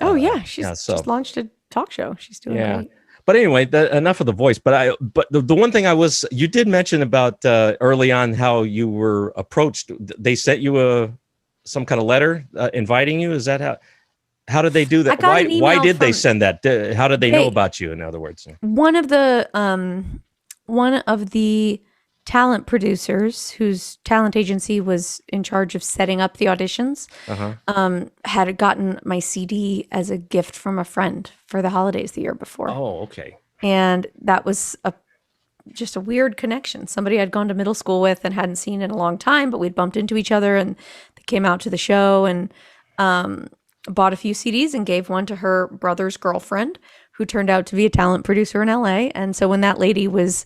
Oh yeah, she's just launched a talk show. She's doing great. But anyway, enough of The Voice. But the one thing you did mention about early on how you were approached. They sent you some kind of letter inviting you. Is that how did they do that? Why did they send that? How did they know about you? In other words, one of the talent producers whose talent agency was in charge of setting up the auditions had gotten my CD as a gift from a friend for the holidays the year before. Oh, okay. And that was just a weird connection. Somebody I'd gone to middle school with and hadn't seen in a long time, but we'd bumped into each other, and they came out to the show and bought a few CDs and gave one to her brother's girlfriend, who turned out to be a talent producer in LA. And so when that lady was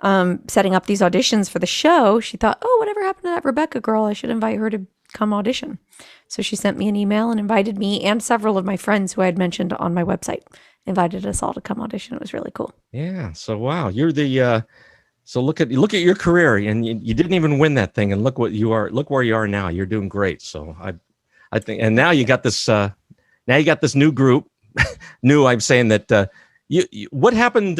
setting up these auditions for the show, she thought, oh, whatever happened to that Rebecca girl? I should invite her to come audition. So she sent me an email and invited me and several of my friends who I had mentioned on my website, invited us all to come audition. It was really cool. Yeah. So, wow, you're the So look at your career, and you didn't even win that thing, and look what you are. Look where you are now. You're doing great. So I think, and now you got this. Now you got this new group. New. I'm saying that. What happened?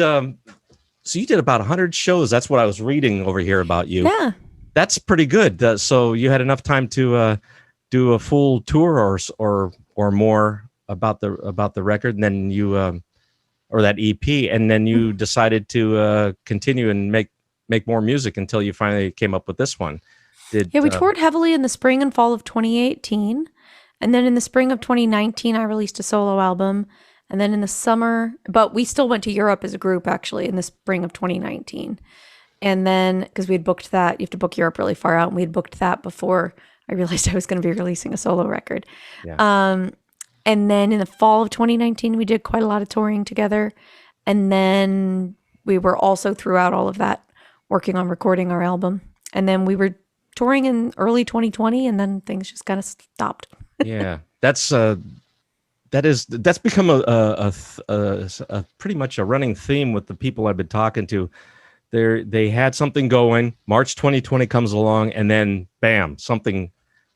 So you did about 100 shows. That's what I was reading over here about you. Yeah. That's pretty good. So you had enough time to do a full tour or more about the record, and then you or that EP, and then you decided to continue and make more music until you finally came up with this one. We toured heavily in the spring and fall of 2018, and then in the spring of 2019, I released a solo album. And then in the summer, but we still went to Europe as a group actually in the spring of 2019. And then, because we had booked that, you have to book Europe really far out, and we had booked that before I realized I was going to be releasing a solo record. Yeah. And then in the fall of 2019, we did quite a lot of touring together. And then we were also throughout all of that working on recording our album. And then we were touring in early 2020, and then things just kind of stopped. Yeah, that's become a pretty much a running theme with the people I've been talking to. They had something going. March 2020 comes along, and then bam, something,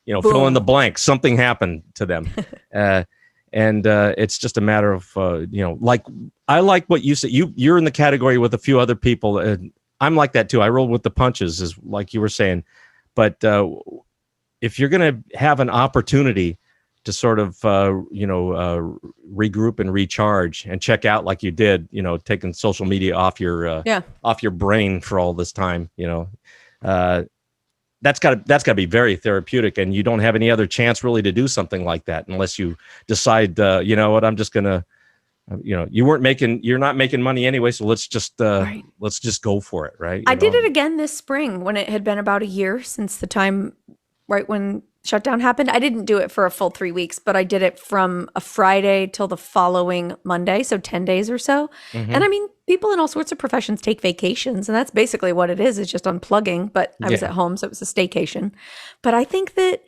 Boom. Fill in the blank. Something happened to them, and it's just a matter of like I like what you said. You're in the category with a few other people, and I'm like that too. I roll with the punches, is like you were saying. But if you're gonna have an opportunity to sort of, regroup and recharge and check out like you did, taking social media off your brain for all this time, that's gotta be very therapeutic, and you don't have any other chance really to do something like that unless you decide, I'm just gonna, you're not making money anyway, so let's just go for it, right? I did it again this spring when it had been about a year since the time right when shutdown happened. I didn't do it for a full 3 weeks, but I did it from a Friday till the following Monday, so 10 days or so. Mm-hmm. And I mean, people in all sorts of professions take vacations, and that's basically what it is. It's just unplugging, but I was at home, so it was a staycation. But I think that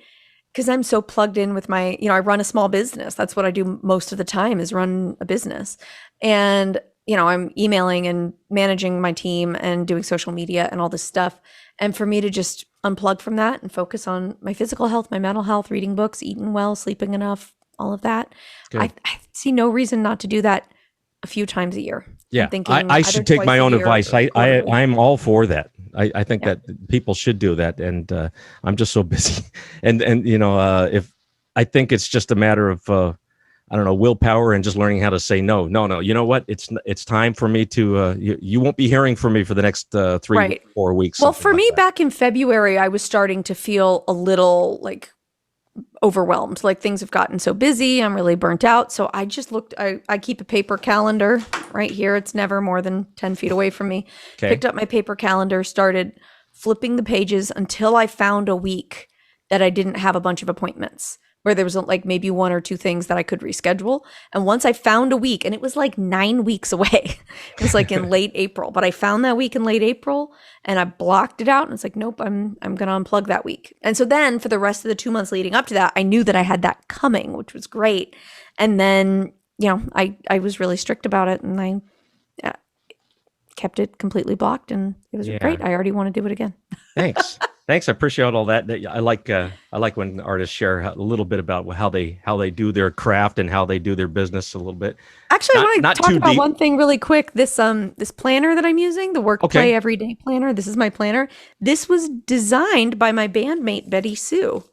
because I'm so plugged in with my, I run a small business. That's what I do most of the time, is run a business. And, I'm emailing and managing my team and doing social media and all this stuff. And for me to just unplug from that and focus on my physical health, my mental health, reading books, eating well, sleeping enough, all of that. I see no reason not to do that a few times a year. Yeah, I should take my own advice. I'm all for that. I think that people should do that, and I'm just so busy. And if I think it's just a matter of willpower and just learning how to say no. You know what? It's time for me to. You won't be hearing from me for the next 4 weeks. Well, for me, back in February, I was starting to feel a little like overwhelmed. Like things have gotten so busy. I'm really burnt out. So I just looked. I keep a paper calendar right here. It's never more than 10 feet away from me. Okay. Picked up my paper calendar, started flipping the pages until I found a week that I didn't have a bunch of appointments, where there was like maybe 1 or 2 things that I could reschedule. And once I found a week, and it was like 9 weeks away, it was like in late April, but I found that week in late April and I blocked it out. And it's like, nope, I'm going to unplug that week. And so then for the rest of the 2 months leading up to that, I knew that I had that coming, which was great. And then, I was really strict about it, and I kept it completely blocked, and it was great. I already want to do it again. Thanks. I appreciate all that. I like when artists share a little bit about how they do their craft and how they do their business a little bit. Actually, I want to talk about one thing really quick. This planner that I'm using, the Work Play Everyday Planner. This is my planner. This was designed by my bandmate BettySoo.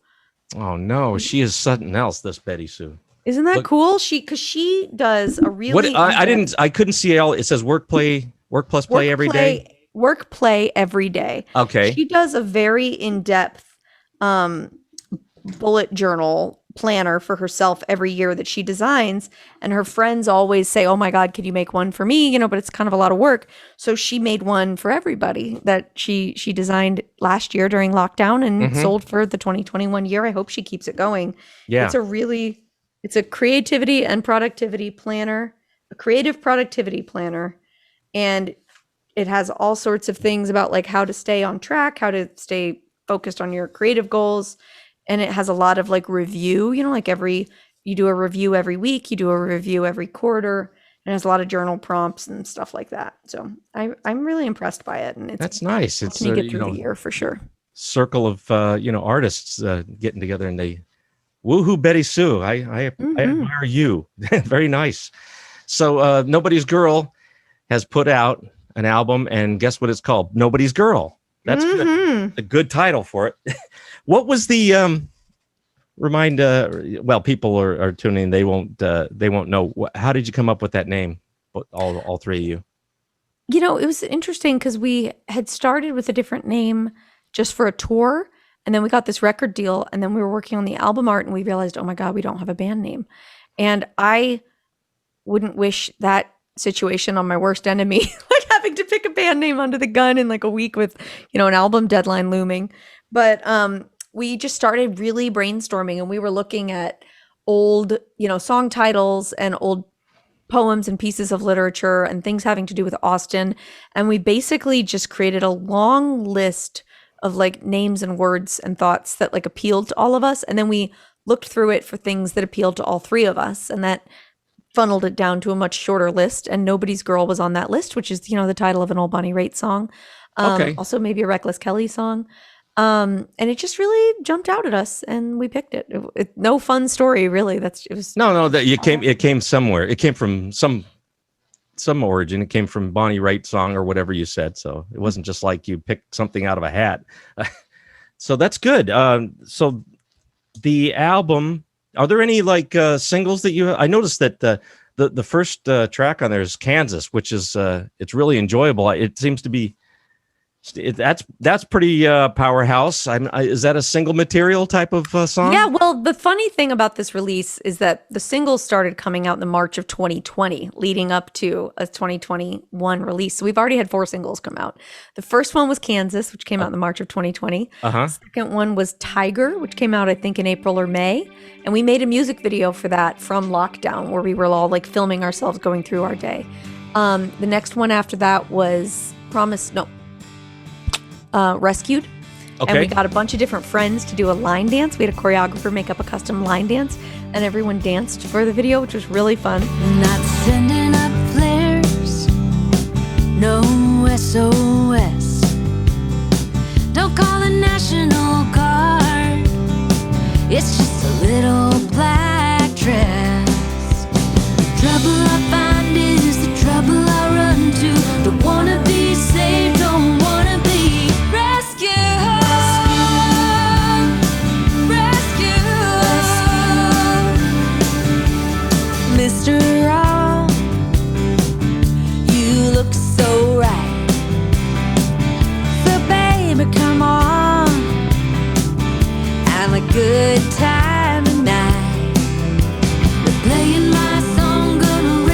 Oh no, she is something else. This BettySoo. Isn't that cool? Because she does a really. I couldn't see all. It says work plus play every day. Work play every day. Okay. She does a very in-depth bullet journal planner for herself every year that she designs, and her friends always say, "Oh my God, can you make one for me?" But it's kind of a lot of work. So she made one for everybody that she designed last year during lockdown and sold for the 2021 year. I hope she keeps it going. Yeah. It's a creativity and productivity planner, a creative productivity planner, and it has all sorts of things about like how to stay on track, how to stay focused on your creative goals. And it has a lot of like review, like you do a review every week, you do a review every quarter. And there's a lot of journal prompts and stuff like that. So I'm really impressed by it. And That's nice. It's helped me get through the year for sure. Circle of artists getting together, and they woohoo BettySoo. I admire you. Very nice. So Nobody's Girl has put out an album, and guess what it's called? Nobody's Girl. That's good. A good title for it. What was the well, people are tuning in. They won't know. How did you come up with that name? All three of you. It was interesting because we had started with a different name just for a tour, and then we got this record deal, and then we were working on the album art, and we realized, oh my God, we don't have a band name. And I wouldn't wish that situation on my worst enemy, like having to pick a band name under the gun in like a week with, an album deadline looming. But we just started really brainstorming, and we were looking at old, song titles and old poems and pieces of literature and things having to do with Austin. And we basically just created a long list of like names and words and thoughts that like appealed to all of us. And then we looked through it for things that appealed to all three of us. And that funneled it down to a much shorter list. And Nobody's Girl was on that list, which is, the title of an old Bonnie Raitt song. Okay. Also maybe a Reckless Kelly song. And it just really jumped out at us, and we picked it. No fun story, really. No. That it came somewhere. It came from some origin. It came from Bonnie Raitt song or whatever you said. So it wasn't just like you picked something out of a hat. So that's good. So the album. Are there any like singles that you? I noticed that the first track on there is Kansas, which is it's really enjoyable. It seems to be. That's pretty powerhouse. Is that a single material type of song? Yeah, well, the funny thing about this release is that the singles started coming out in the March of 2020, leading up to a 2021 release. So we've already had 4 singles come out. The first one was Kansas, which came out in the March of 2020. The second one was Tiger, which came out, I think, in April or May. And we made a music video for that from lockdown, where we were all like filming ourselves going through our day. The next one after that was Rescued. Okay. And we got a bunch of different friends to do a line dance. We had a choreographer make up a custom line dance, and everyone danced for the video, which was really fun. Not sending up flares, no SOS. Don't call the National Guard, it's just a little black dress. Trouble I find is the trouble I run to. Don't wanna be saved, don't wanna be rescued. Mr. Wrong, you look so right. So baby, come on, have a good time tonight. We're playing my song, gonna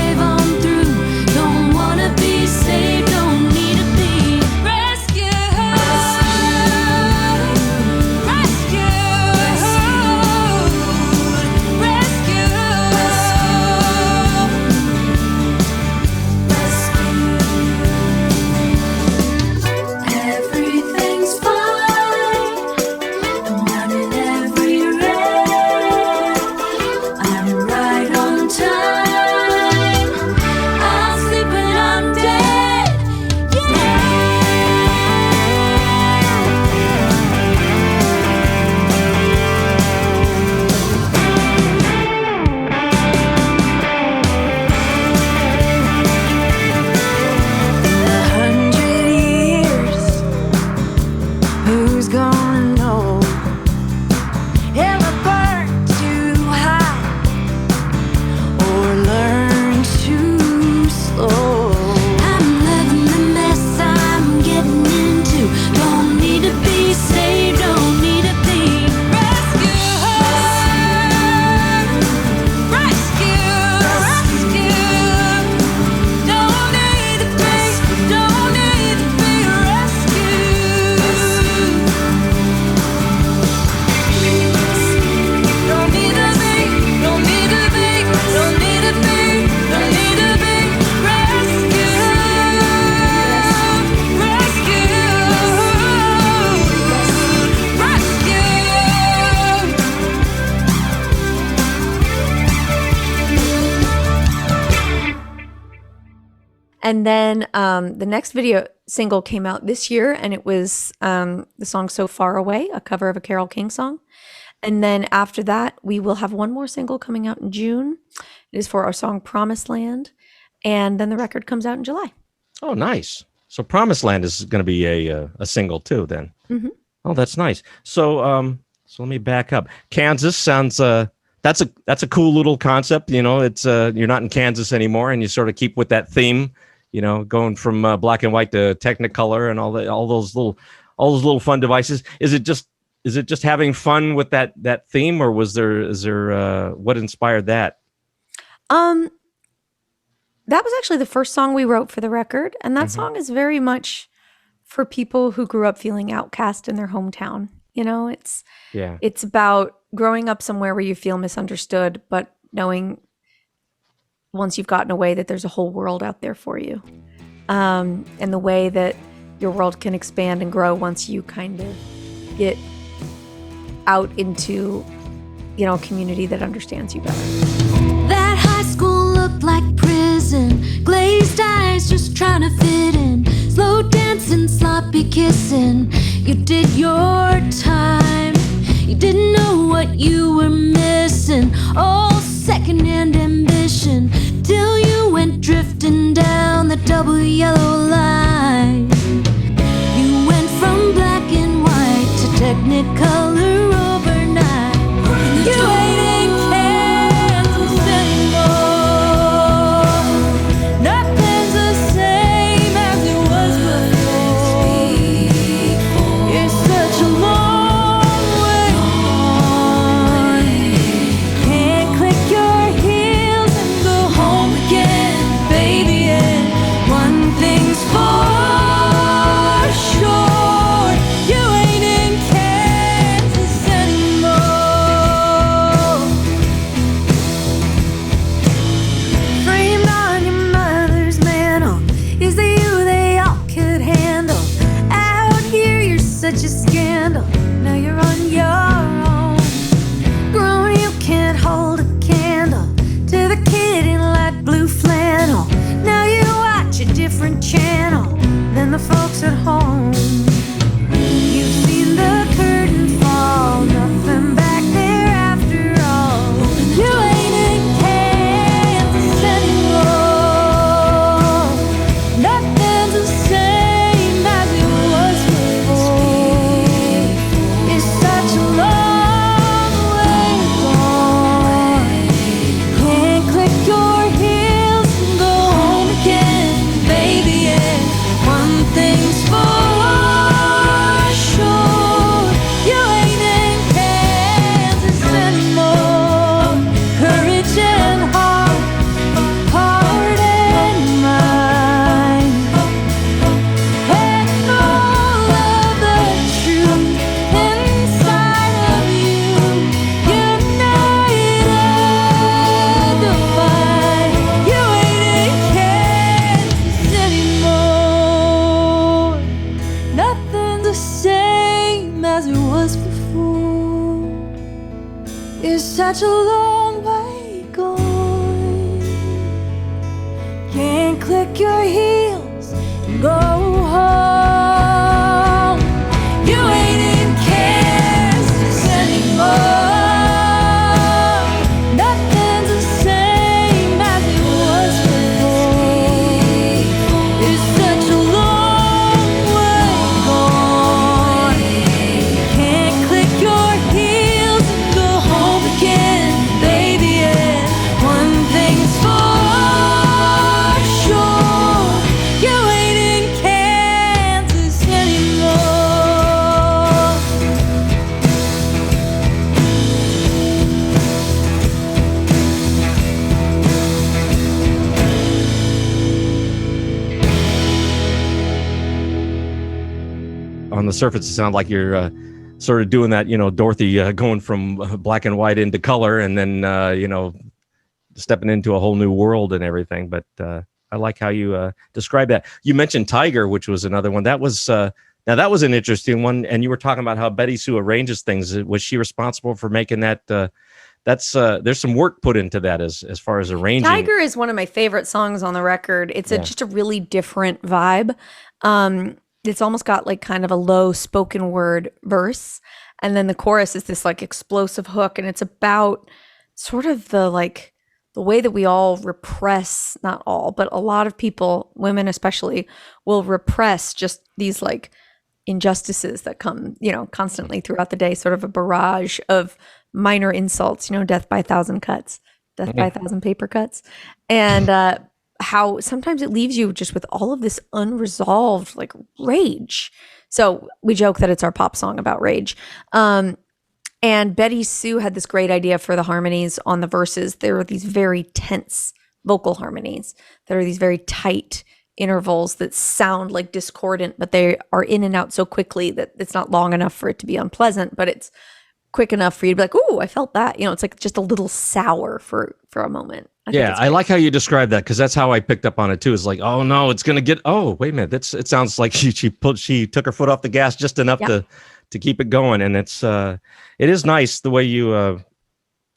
And then the next video single came out this year, and it was the song So Far Away, a cover of a Carole King song. And then after that, we will have one more single coming out in June. It is for our song Promised Land. And then the record comes out in July. Oh, nice. So Promised Land is going to be a single too then. Mm-hmm. Oh, that's nice. So so let me back up. Kansas sounds that's a cool little concept. You know, it's you're not in Kansas anymore, and you sort of keep with that theme. You know, going from black and white to Technicolor and all those little fun devices. Is it just having fun with that theme, or is there what inspired that? That was actually the first song we wrote for the record, and that song is very much for people who grew up feeling outcast in their hometown. You know, it's about growing up somewhere where you feel misunderstood, but knowing once you've gotten away that there's a whole world out there for you, and the way that your world can expand and grow once you kind of get out into, you know, a community that understands you better. That high school looked like prison. Glazed eyes just trying to fit in. Slow dancing, sloppy kissing. You did your time. You didn't know what you were missing. All second-hand ambition. Till you went drifting down the double yellow line. You went from black and white to Technicolor overnight. You ain't in Kansas anymore. Nothing's the same as it was before. It's such a long way gone. Can't click your heels and go home again, baby. And one thing's for sure, you ain't in Kansas anymore. Framed on your mother's mantle is the you they all could handle. Out here you're such a scandal. Now you're on your own. Grown, you can't hold a candle to the kid in light blue flannel. Now you watch a different channel than the folks at home. You've seen the curtain fall, nothing back there after all. You ain't in Kansas anymore. Nothing's the same as it was before. It's such a long way gone. Can't click your heels and go home again, baby. And one thing's for sure, you ain't in Kansas anymore. Courage and heart and mind, and all of the truth inside of you, united and divine. You ain't in Kansas anymore. Nothing's the same as it was before. It's such a long way gone. Can't click your heels and go home. You ain't in Kansas anymore. Nothing's the same as it was before. It's such a long way gone. Can't click your heels and go home again, baby. And one thing's for sure, you ain't in Kansas anymore. On the surface, it sounds like you're sort of doing that, you know, Dorothy going from black and white into color, and then you know, stepping into a whole new world and everything. But I like how you describe that. You mentioned Tiger, which was another one. That was now that was an interesting one. And you were talking about how BettySoo arranges things. Was she responsible for making that that's there's some work put into that as far as arranging. Tiger is one of my favorite songs on the record. It's just a really different vibe. It's almost got like kind of a low spoken word verse, and then the chorus is this like explosive hook, and it's about sort of the way that we all repress, not all, but a lot of people, women especially, will repress just these like injustices that come, constantly throughout the day, sort of a barrage of minor insults, death by 1,000 cuts, death by 1,000 paper cuts. And how sometimes it leaves you just with all of this unresolved like rage. So we joke that it's our pop song about rage. And BettySoo had this great idea for the harmonies on the verses. There are these very tense vocal harmonies that are these very tight intervals that sound like discordant, but they are in and out so quickly that it's not long enough for it to be unpleasant, but it's quick enough for you to be like, "Ooh, I felt that." It's like just a little sour for a moment. I like how you describe that, because that's how I picked up on it too. It's like, oh no, it's gonna get. Oh wait a minute, it sounds like she took her foot off the gas just enough to keep it going, and it is nice the way you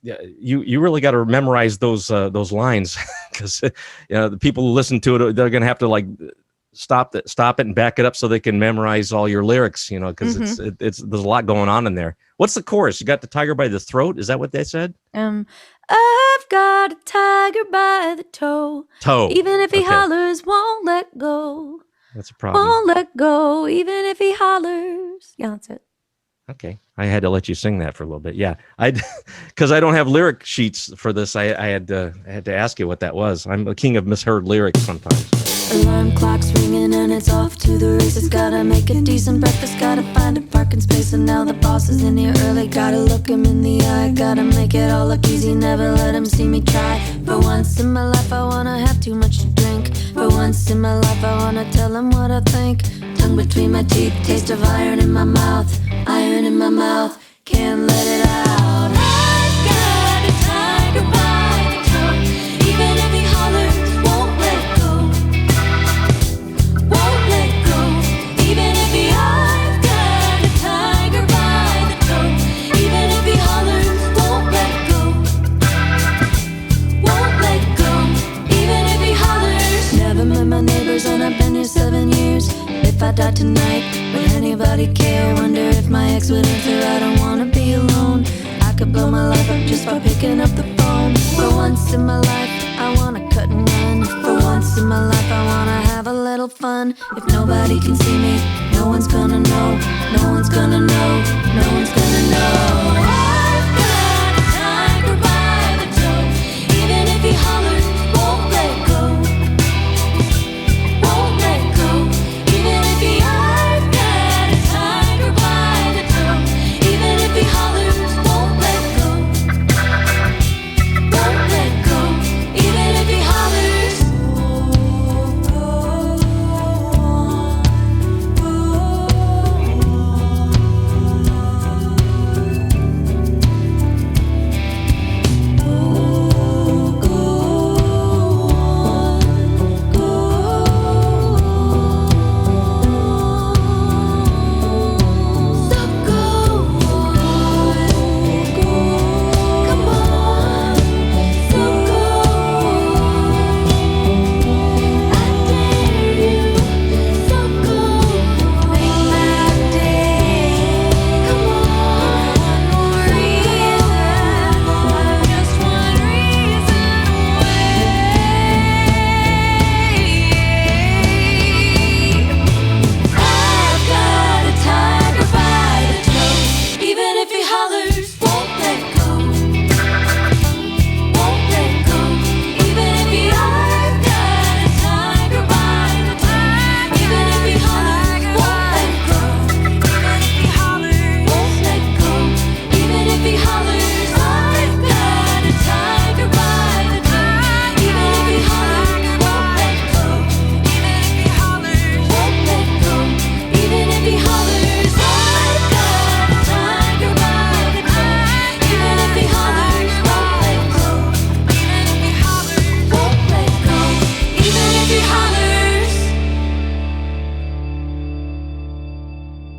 really got to memorize those lines, because the people who listen to it, they're gonna have to like stop it and back it up so they can memorize all your lyrics, because it's there's a lot going on in there. What's the chorus? You got the tiger by the throat? Is that what they said? I've got a tiger by the toe. Even if he hollers, won't let go. That's a problem. Won't let go, even if he hollers. Yeah, that's it. Okay, I had to let you sing that for a little bit. Yeah, because I don't have lyric sheets for this. I had to ask you what that was. I'm a king of misheard lyrics sometimes. Alarm clock's ringing and it's off to the races. Gotta make a decent breakfast, gotta find a parking space. And now the boss is in here early, gotta look him in the eye. Gotta make it all look easy, never let him see me try. For once in my life I wanna have too much to drink. For once in my life I wanna tell him what I think. Tongue between my teeth, taste of iron in my mouth. Iron in my mouth, can't let it out. I've got a tiger by the toe. Even if he hollers, won't let go. Won't let go. Even if he, I've got a tiger by the toe. Even if he hollers, won't let go. Won't let go. Even if he hollers. Never met my neighbors and I've been here 7 years. If I died tonight, would anybody care? Wonder if my ex would answer, I don't wanna be alone. I could blow my life up just by picking up the phone. For once in my life, I wanna cut and run. For once in my life, I wanna have a little fun. If nobody can see me, no one's gonna know. No one's gonna know. No one's gonna know. I've got a tiger by the toe. Even if he hollers, won't let go. Won't let go. Even if he, I've got a tiger by the toe. Even if he hollers, won't let go. Won't let go. Even if he hollers.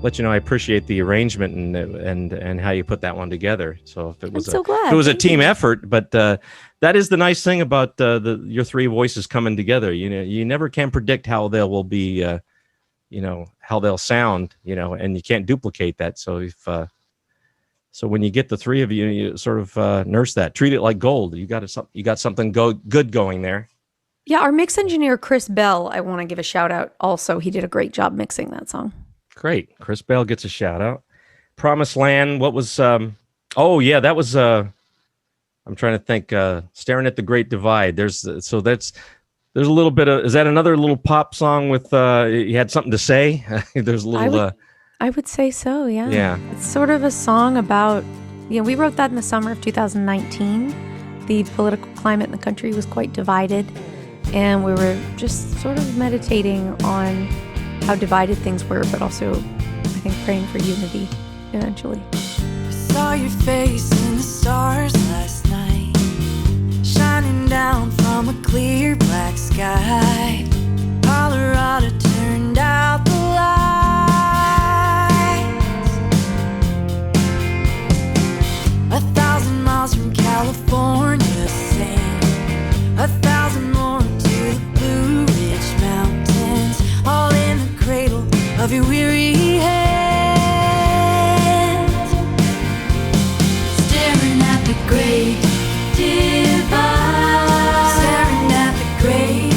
let you know I appreciate the arrangement and how you put that one together. So if it was so glad. if it was a Thank team you. effort, but that is the nice thing about your three voices coming together. You know, you never can predict how they will be, how they'll sound, and you can't duplicate that. So if so when you get the three of you, you sort of nurse that, treat it like gold. You got something good going there. Yeah, our mix engineer, Chris Bell, I want to give a shout out also. He did a great job mixing that song. Great. Chris Bell gets a shout out. Promised Land. What was, that was, I'm trying to think, Staring at the Great Divide. There's a little bit of, is that another little pop song with, you had something to say? There's a little, I would say so, yeah. Yeah. It's sort of a song about, we wrote that in the summer of 2019. The political climate in the country was quite divided. And we were just sort of meditating on how divided things were, but also, I think, praying for unity eventually. I saw your face in the stars last night, shining down from a clear black sky. Colorado turned out the lights. 1,000 miles from California, sing 1,000 more to the Blue Ridge Mountains, all in the cradle of your weary hands, staring at the great divide, staring at the great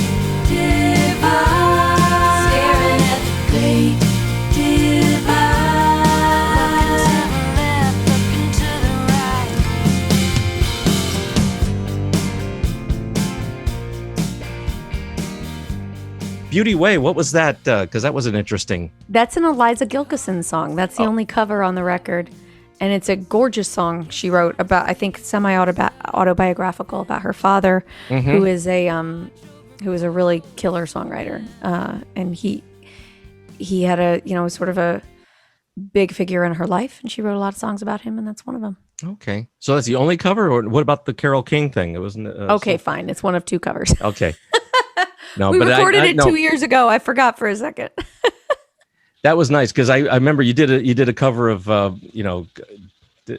divide, staring at the great divide, looking to the left, looking to the right. Beauty Way. What was that? Because that was an interesting. That's an Eliza Gilkison song. That's the only cover on the record. And it's a gorgeous song she wrote about, I think, semi-autobiographical about her father, who is a really killer songwriter. And he had a, sort of a big figure in her life. And she wrote a lot of songs about him, and that's one of them. Okay. So that's the only cover, or what about the Carole King thing? It wasn't. Okay, fine. It's one of two covers. Okay. No, We but recorded it no. 2 years ago. I forgot for a second. That was nice because I remember you did a cover of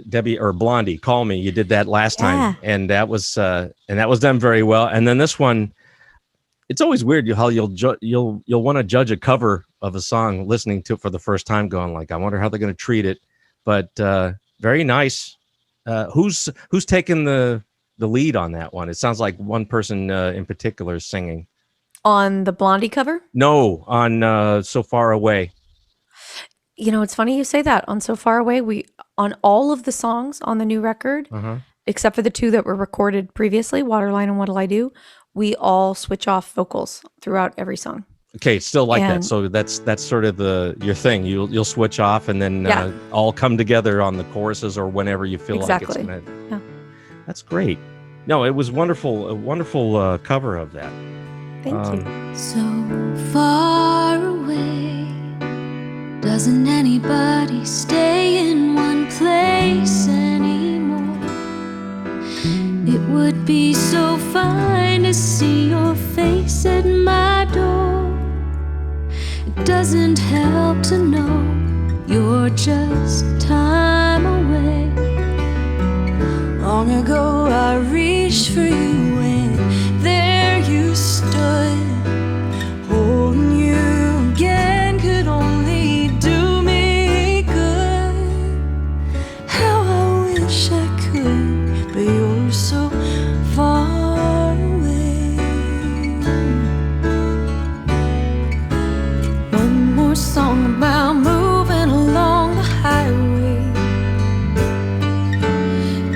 Debbie or Blondie, Call Me. You did that last time, and that was done very well. And then this one, it's always weird how you'll want to judge a cover of a song listening to it for the first time, going like, I wonder how they're going to treat it. But very nice. Who's taken the lead on that one? It sounds like one person in particular is singing. On the Blondie cover? No, on So Far Away. It's funny you say that. On So Far Away, on all of the songs on the new record, except for the two that were recorded previously, Waterline and What'll I Do, we all switch off vocals throughout every song. Okay, it's still like that. So that's sort of your thing. You'll switch off and then all come together on the choruses or whenever you feel like it's gonna. Yeah. That's great. No, it was wonderful. A wonderful cover of that. Thank you. So far away, doesn't anybody stay in one place anymore? It would be so fine to see your face at my door. It doesn't help to know you're just time away. Long ago I reached for you and there you stood, holding you again could only do me good. How I wish I could, but you're so far away. One more song about moving along the highway.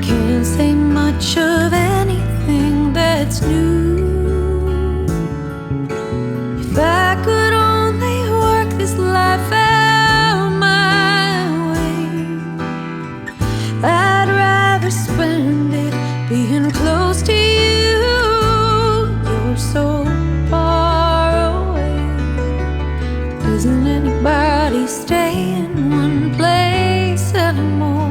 Can't say much of anything that's new. If I could only work this life out my way, I'd rather spend it being close to you. You're so far away. Doesn't anybody stay in one place anymore?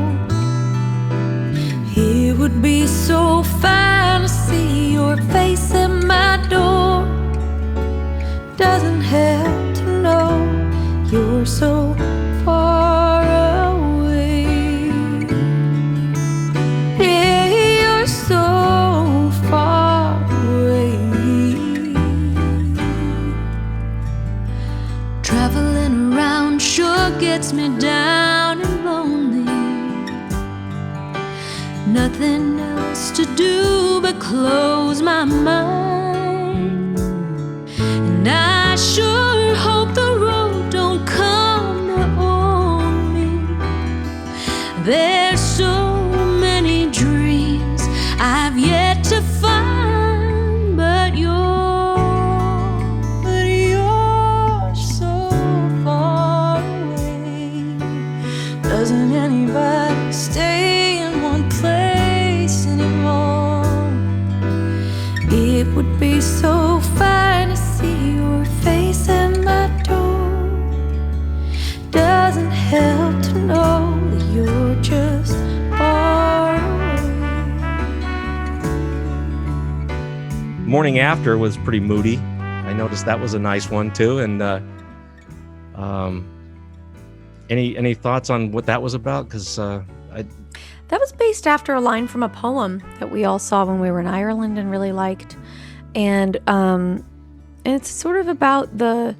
It would be so fine to see your face at my door. Doesn't help to know you're so far Traveling around sure gets me down and lonely. Nothing else to do but close my mind. And I sure hope the road don't come to own me. There's so many dreams I've yet to find, but you're so far away. Doesn't anybody stay in one place anymore? It would be so fine to see your face at my door. Doesn't help to know that you're just far away. Morning After was pretty moody. I noticed that was a nice one too. And any thoughts on what that was about? Because That was based after a line from a poem that we all saw when we were in Ireland and really liked. And it's sort of about the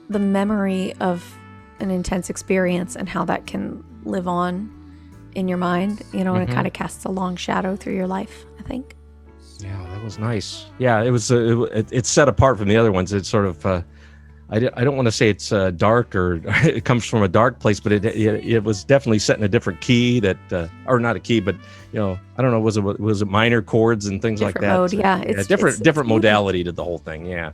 memory of an intense experience and how that can live on in your mind, and it kind of casts a long shadow through your life, I think. yeah, that was nice. Yeah, it was. It's set apart from the other ones. It's sort of. I don't want to say it's dark or it comes from a dark place, but it was definitely set in a different key or not a key, but I don't know, was it minor chords and things Different like that? mode, yeah. It's different modality to the whole thing. Yeah.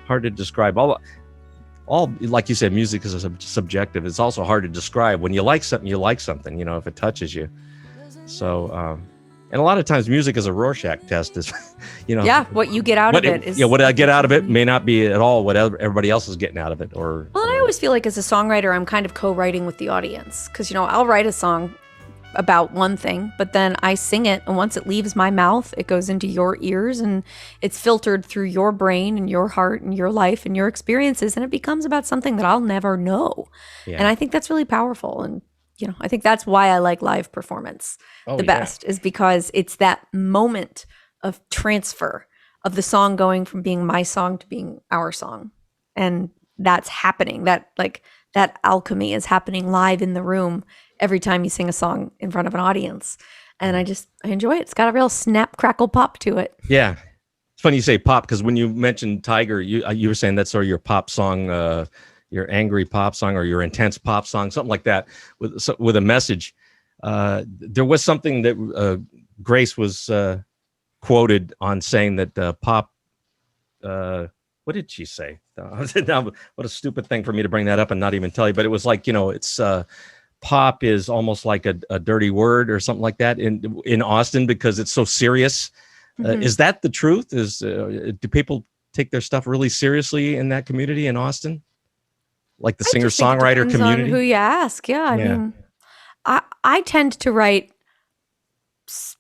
Hard to describe. All like you said, music is subjective. It's also hard to describe. When you like something, if it touches you. So. And a lot of times music is a Rorschach test is, what you get out of it is. What I get out of it may not be at all what everybody else is getting out of it. Well, I always feel like as a songwriter, I'm kind of co-writing with the audience because, I'll write a song about one thing, but then I sing it. And once it leaves my mouth, it goes into your ears and it's filtered through your brain and your heart and your life and your experiences. And it becomes about something that I'll never know. Yeah. And I think that's really powerful. And I think that's why I like live performance best is because it's that moment of transfer of the song going from being my song to being our song. And that's happening. That alchemy is happening live in the room every time you sing a song in front of an audience. And I enjoy it. It's got a real snap, crackle, pop to it. Yeah. It's funny you say pop because when you mentioned Tiger, you were saying that's sort of your pop song, your angry pop song or your intense pop song, something like that with a message. There was something that Grace was quoted on saying that pop, what did she say? What a stupid thing for me to bring that up and not even tell you, but it was like, it's pop is almost like a dirty word or something like that in Austin because it's so serious. Is that the truth? Do people take their stuff really seriously in that community in Austin? Like the singer-songwriter community? On who you ask. Yeah. I mean, I tend to write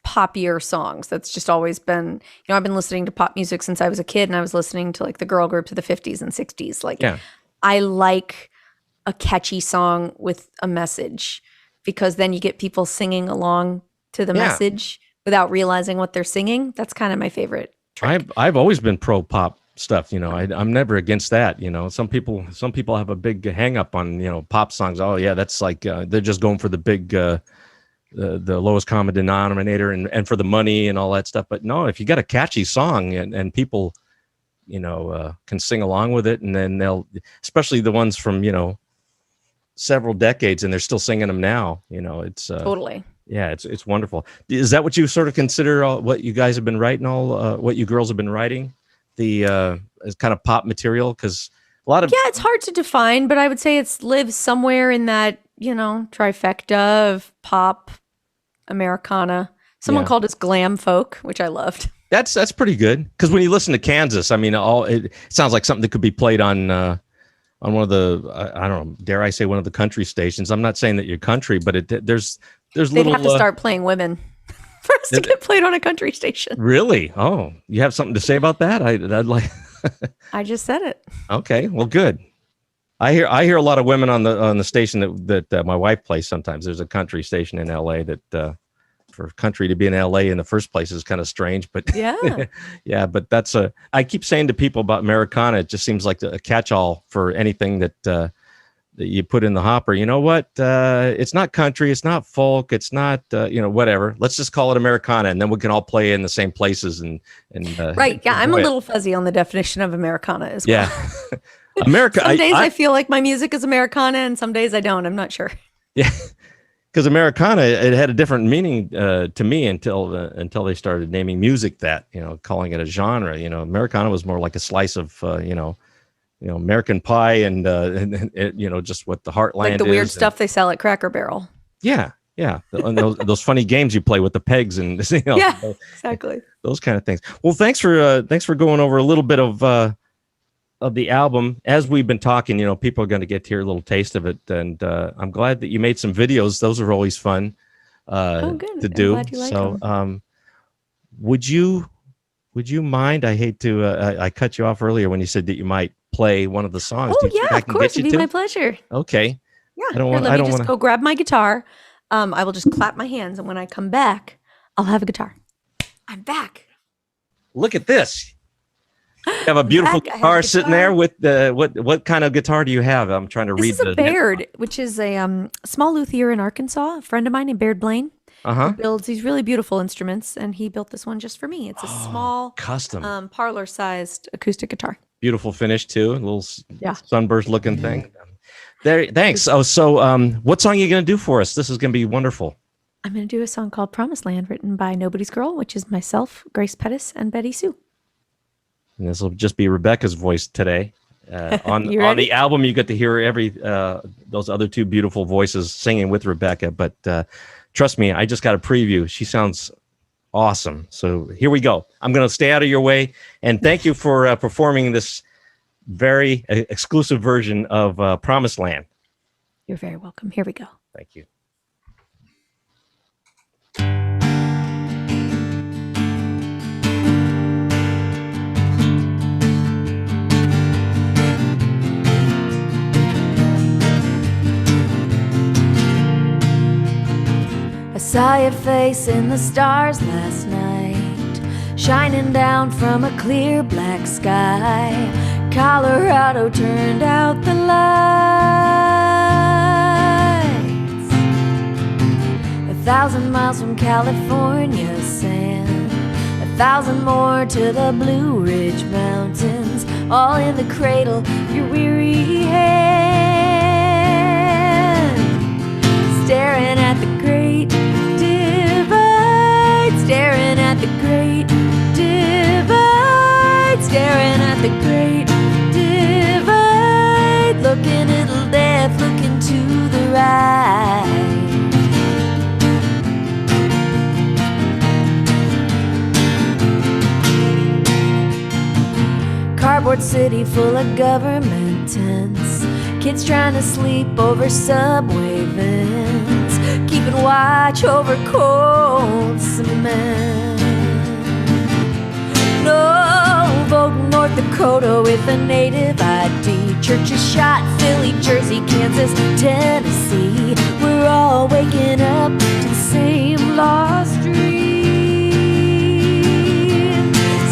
poppier songs. That's just always been, I've been listening to pop music since I was a kid and I was listening to like the girl groups of the 50s and 60s. I like a catchy song with a message because then you get people singing along to the message without realizing what they're singing. That's kind of my favorite trick. I've always been pro pop stuff, I'm never against that. Some people have a big hang up on, pop songs. Oh yeah, that's like, they're just going for the big, the lowest common denominator and for the money and all that stuff. But no, if you got a catchy song and people, can sing along with it and then especially the ones from, several decades and they're still singing them now, it's totally. Yeah, it's wonderful. Is that what you sort of consider what you guys have been writing what you girls have been writing? The kind of pop material because a lot of it's hard to define, but I would say it lives somewhere in that trifecta of pop, Americana. Someone called us glam folk, which I loved. That's pretty good because when you listen to Kansas, I mean, it sounds like something that could be played on one of the I don't know, dare I say one of the country stations. I'm not saying that you're country, but there's They'd little. Have to start playing women. For us to get played on a country station. Really? Oh, you have something to say about that? I'd like. I just said it. Okay, well, good. I hear a lot of women on the station that my wife plays sometimes. There's a country station in LA that for country to be in LA in the first place is kind of strange, but Yeah. yeah, but I keep saying to people about Americana, it just seems like a catch-all for anything that you put in the hopper. You know what? It's not country, it's not folk, it's not, whatever. Let's just call it Americana, and then we can all play in the same places and Right. Yeah. I'm a enjoy it. little fuzzy on the definition of Americana as well. Yeah. America. Some days I feel like my music is Americana, and some days I don't. I'm not sure. Yeah. Because Americana, it had a different meaning to me until they started naming music that, calling it a genre. Americana was more like a slice of, American pie and just what the heartland Like the is. weird stuff they sell at Cracker Barrel. Yeah, yeah. And those funny games you play with the pegs and Yeah, exactly. those kind of things. Well, thanks for going over a little bit of the album. As we've been talking, people are going to get to hear a little taste of it, and I'm glad that you made some videos. Those are always fun Good. to I'm do. glad you like them. Would you mind? I hate to I cut you off earlier when you said that you might play one of the songs. Oh Do you think yeah, I of can course. get It'd you be my to? pleasure. Okay. Yeah. I don't Here, want. let I me don't just want go grab my guitar. I will just clap my hands, and when I come back, I'll have a guitar. I'm back. Look at this. You have a beautiful Back. I have a guitar sitting there guitar. with what kind of guitar do you have? I'm trying to read This is a Baird, which is a small luthier in Arkansas. A friend of mine named Baird Blaine. Uh-huh. He builds these really beautiful instruments, and he built this one just for me. It's a small, Custom. parlor-sized acoustic guitar. Beautiful finish too. A little Yeah. sunburst looking thing. There. Thanks. Oh, so what song are you going to do for us? This is going to be wonderful. I'm going to do a song called Promised Land, written by Nobody's Girl, which is myself, Grace Pettis, and BettySoo. And this will just be Rebecca's voice today. On You on ready? the album, you get to hear those other two beautiful voices singing with Rebecca. But trust me, I just got a preview. She sounds awesome. So here we go. I'm going to stay out of your way. And thank you for performing this very exclusive version of Promised Land. You're very welcome. Here we go. Thank you. I saw your face in the stars last night, shining down from a clear black sky. Colorado turned out the lights. 1,000 miles from California's sand, 1,000 more to the Blue Ridge Mountains, all in the cradle of your weary hand. Staring at the great divide, staring at the great divide, staring at the great divide, looking little death, looking to the right. Cardboard city full of government tents, kids trying to sleep over subway vents, keeping watch over cold cement. No, voting North Dakota with a native ID. Churches shot, Philly, Jersey, Kansas, Tennessee. We're all waking up to the same lost dream.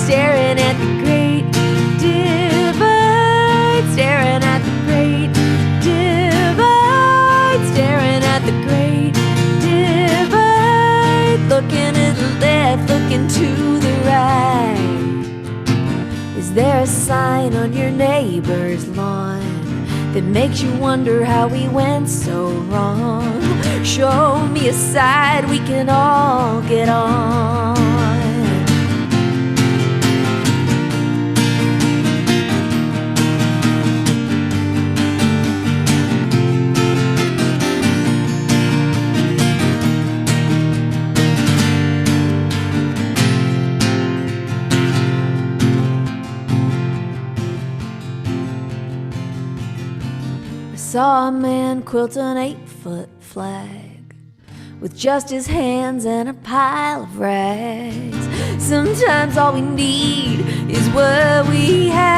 Staring at the great divide, staring at the great divide, staring at the great divide, looking at the left, looking to the right. Is there a sign on your neighbor's lawn that makes you wonder how we went so wrong? Show me a side we can all get on. Saw a man quilt an 8-foot flag with just his hands and a pile of rags. Sometimes all we need is what we have.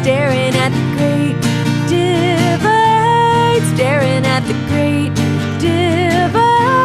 Staring at the great divide, staring at the great divide,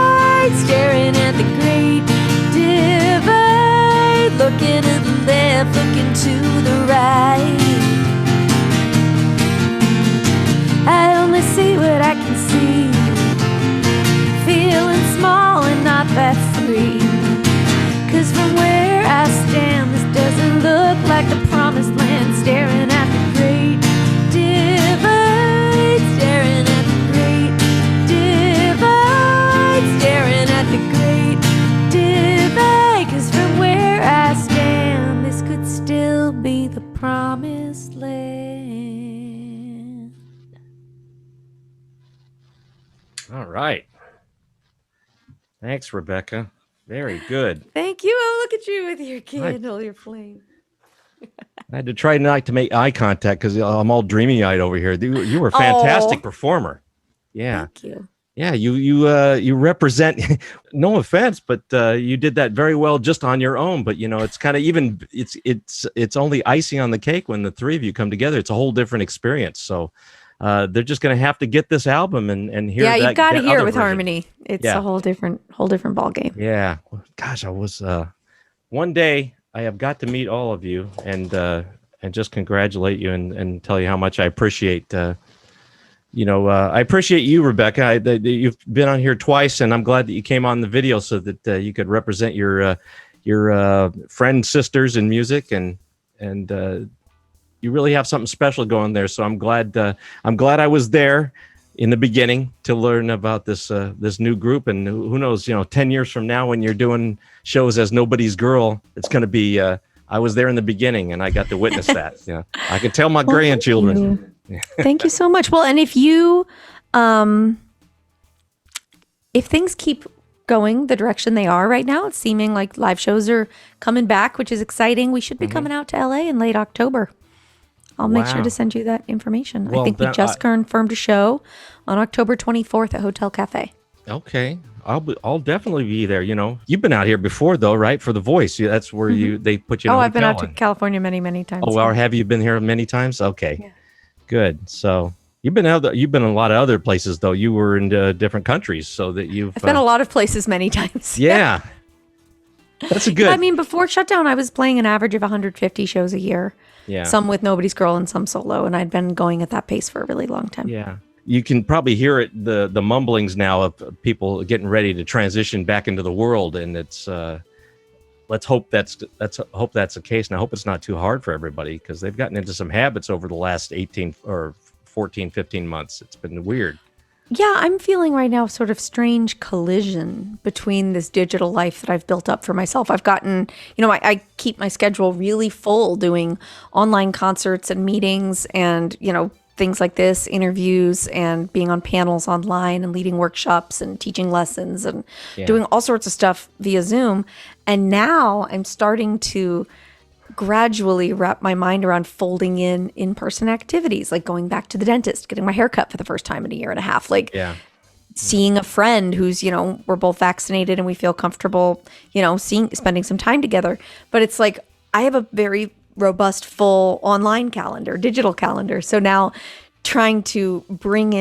promised land. All right. Thanks, Rebecca. Very good. Thank you. Oh, look at you with your candle, your flame. I had to try not to make eye contact because I'm all dreamy-eyed over here. You were a fantastic performer. Yeah. Thank you. Yeah, you represent. No offense, but you did that very well just on your own. But it's kind of even. It's only icing on the cake when the three of you come together. It's a whole different experience. So they're just going to have to get this album and hear. Yeah, you've got to hear it with version. harmony. It's a whole different ball game. Yeah, gosh, I was one day I have got to meet all of you and just congratulate you and tell you how much I appreciate. I appreciate you, Rebecca. You've been on here twice, and I'm glad that you came on the video so that you could represent your friend sisters in music, and you really have something special going there. So I'm glad I was there in the beginning to learn about this new group, and who knows, 10 years from now when you're doing shows as Nobody's Girl, it's going to be. I was there in the beginning, and I got to witness that. I can tell my grandchildren. Thank you so much. Well, and if you, if things keep going the direction they are right now, it's seeming like live shows are coming back, which is exciting. We should be coming out to LA in late October. I'll make sure to send you that information. Well, I think we just confirmed a show on October 24th at Hotel Cafe. Okay. I'll definitely be there. You've been out here before though, right? For The Voice. That's where they put you in a hotel. I've been out to California many times. Oh, well, have you been here many times? Okay. Yeah. Good. So you've been in a lot of other places though. You were in different countries, so that I've been a lot of places many times. Yeah. That's a good. I mean, before shutdown, I was playing an average of 150 shows a year. Yeah. Some with Nobody's Girl and some solo, and I'd been going at that pace for a really long time. Yeah. You can probably hear it, the mumblings now of people getting ready to transition back into the world, and it's let's hope that's the case, and I hope it's not too hard for everybody because they've gotten into some habits over the last 18 or 14, 15 months. It's been weird. Yeah, I'm feeling right now sort of strange collision between this digital life that I've built up for myself. I've gotten, I keep my schedule really full doing online concerts and meetings and, things like this, interviews and being on panels online and leading workshops and teaching lessons and doing all sorts of stuff via Zoom. And now I'm starting to gradually wrap my mind around folding in-person activities, like going back to the dentist, getting my hair cut for the first time in a year and a half, seeing a friend who's, we're both vaccinated and we feel comfortable, spending some time together. But it's like, I have a very robust, full online calendar, digital calendar. So now trying to bring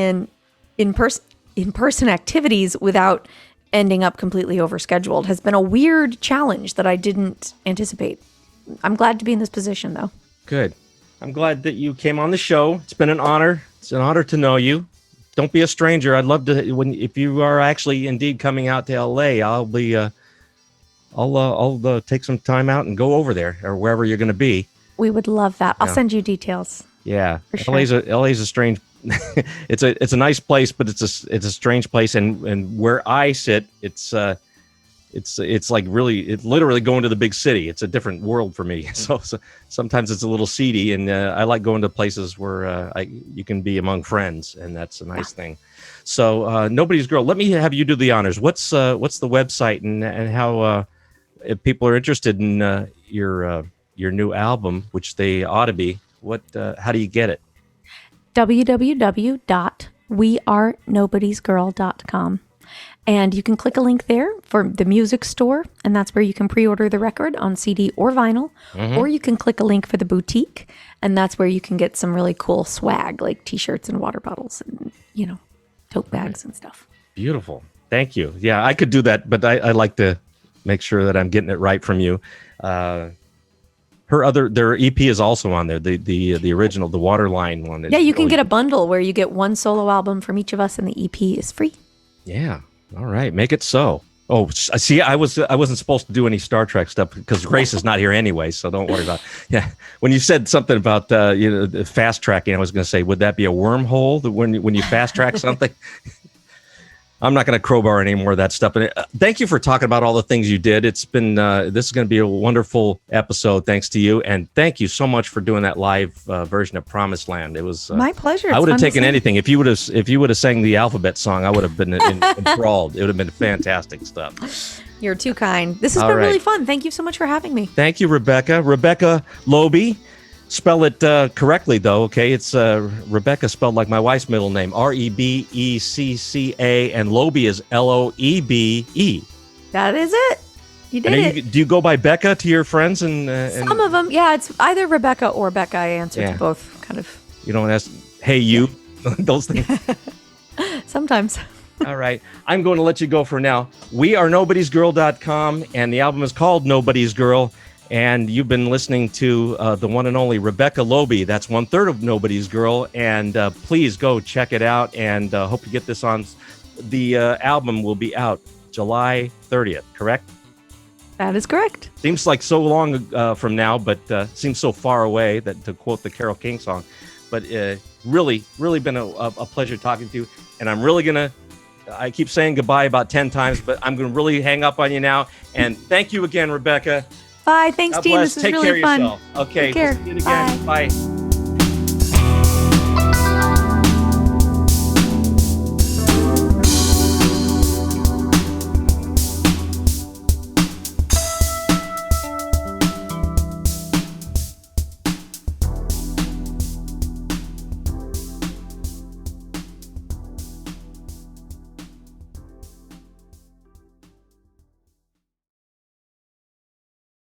in-person activities without ending up completely overscheduled has been a weird challenge that I didn't anticipate. I'm glad to be in this position, though. Good. I'm glad that you came on the show. It's been an honor. It's an honor to know you. Don't be a stranger. I'd love to, if you are actually indeed coming out to LA, I'll take some time out and go over there or wherever you're going to be. We would love that. I'll send you details. Yeah. Sure. LA's a strange, it's a nice place, but it's a strange place. And where I sit, it's like literally going to the big city. It's a different world for me. So sometimes it's a little seedy, and I like going to places where you can be among friends, and that's a nice thing. So Nobody's Girl, let me have you do the honors. What's the website and how if people are interested in your new album, which they ought to be, how do you get it? www.wearenobodiesgirl.com. And you can click a link there for the music store, and that's where you can pre-order the record on CD or vinyl. Mm-hmm. Or you can click a link for the boutique, and that's where you can get some really cool swag, like T-shirts and water bottles and, tote bags and stuff. Beautiful. Thank you. Yeah, I could do that, but I like to make sure that I'm getting it right from you. Their EP is also on there, the original, the Waterline one. Yeah, you can get a bundle where you get one solo album from each of us, and the EP is free. Yeah. All right, make it so. Oh, see, I wasn't supposed to do any Star Trek stuff because Grace is not here anyway, so don't worry about it. Yeah, when you said something about the fast tracking, I was going to say, would that be a wormhole when you fast track something? I'm not going to crowbar any more of that stuff. And thank you for talking about all the things you did. It's been this is going to be a wonderful episode, thanks to you, and thank you so much for doing that live version of Promised Land. It was my pleasure. I would have taken anything if you would have sang the alphabet song. I would have been enthralled. It would have been fantastic stuff. You're too kind. This has been really fun. Thank you so much for having me. Thank you, Rebecca. Rebecca LOEBE. Spell it correctly, though, okay? It's Rebecca spelled like my wife's middle name, Rebecca, and LOEBE is LOEBE. That is it. You did it. Do you go by Becca to your friends? And some of them, yeah, it's either Rebecca or Becca. I answer to both, kind of. You don't ask, hey, you, those things. Sometimes. All right. I'm going to let you go for now. We are nobodiesgirl.com, and the album is called Nobody's Girl. And you've been listening to the one and only Rebecca LOEBE. That's 1/3 of Nobody's Girl. And please go check it out. And hope you get this on. The album will be out July 30th, correct? That is correct. Seems like so long from now, but seems so far away, that to quote the Carole King song. But really, really been a pleasure talking to you. And I'm really going to, I keep saying goodbye about 10 times, but I'm going to really hang up on you now. And thank you again, Rebecca. Bye. Thanks, Dean. This was Take really care of fun. yourself. Okay. Take care. We'll see you again. Bye.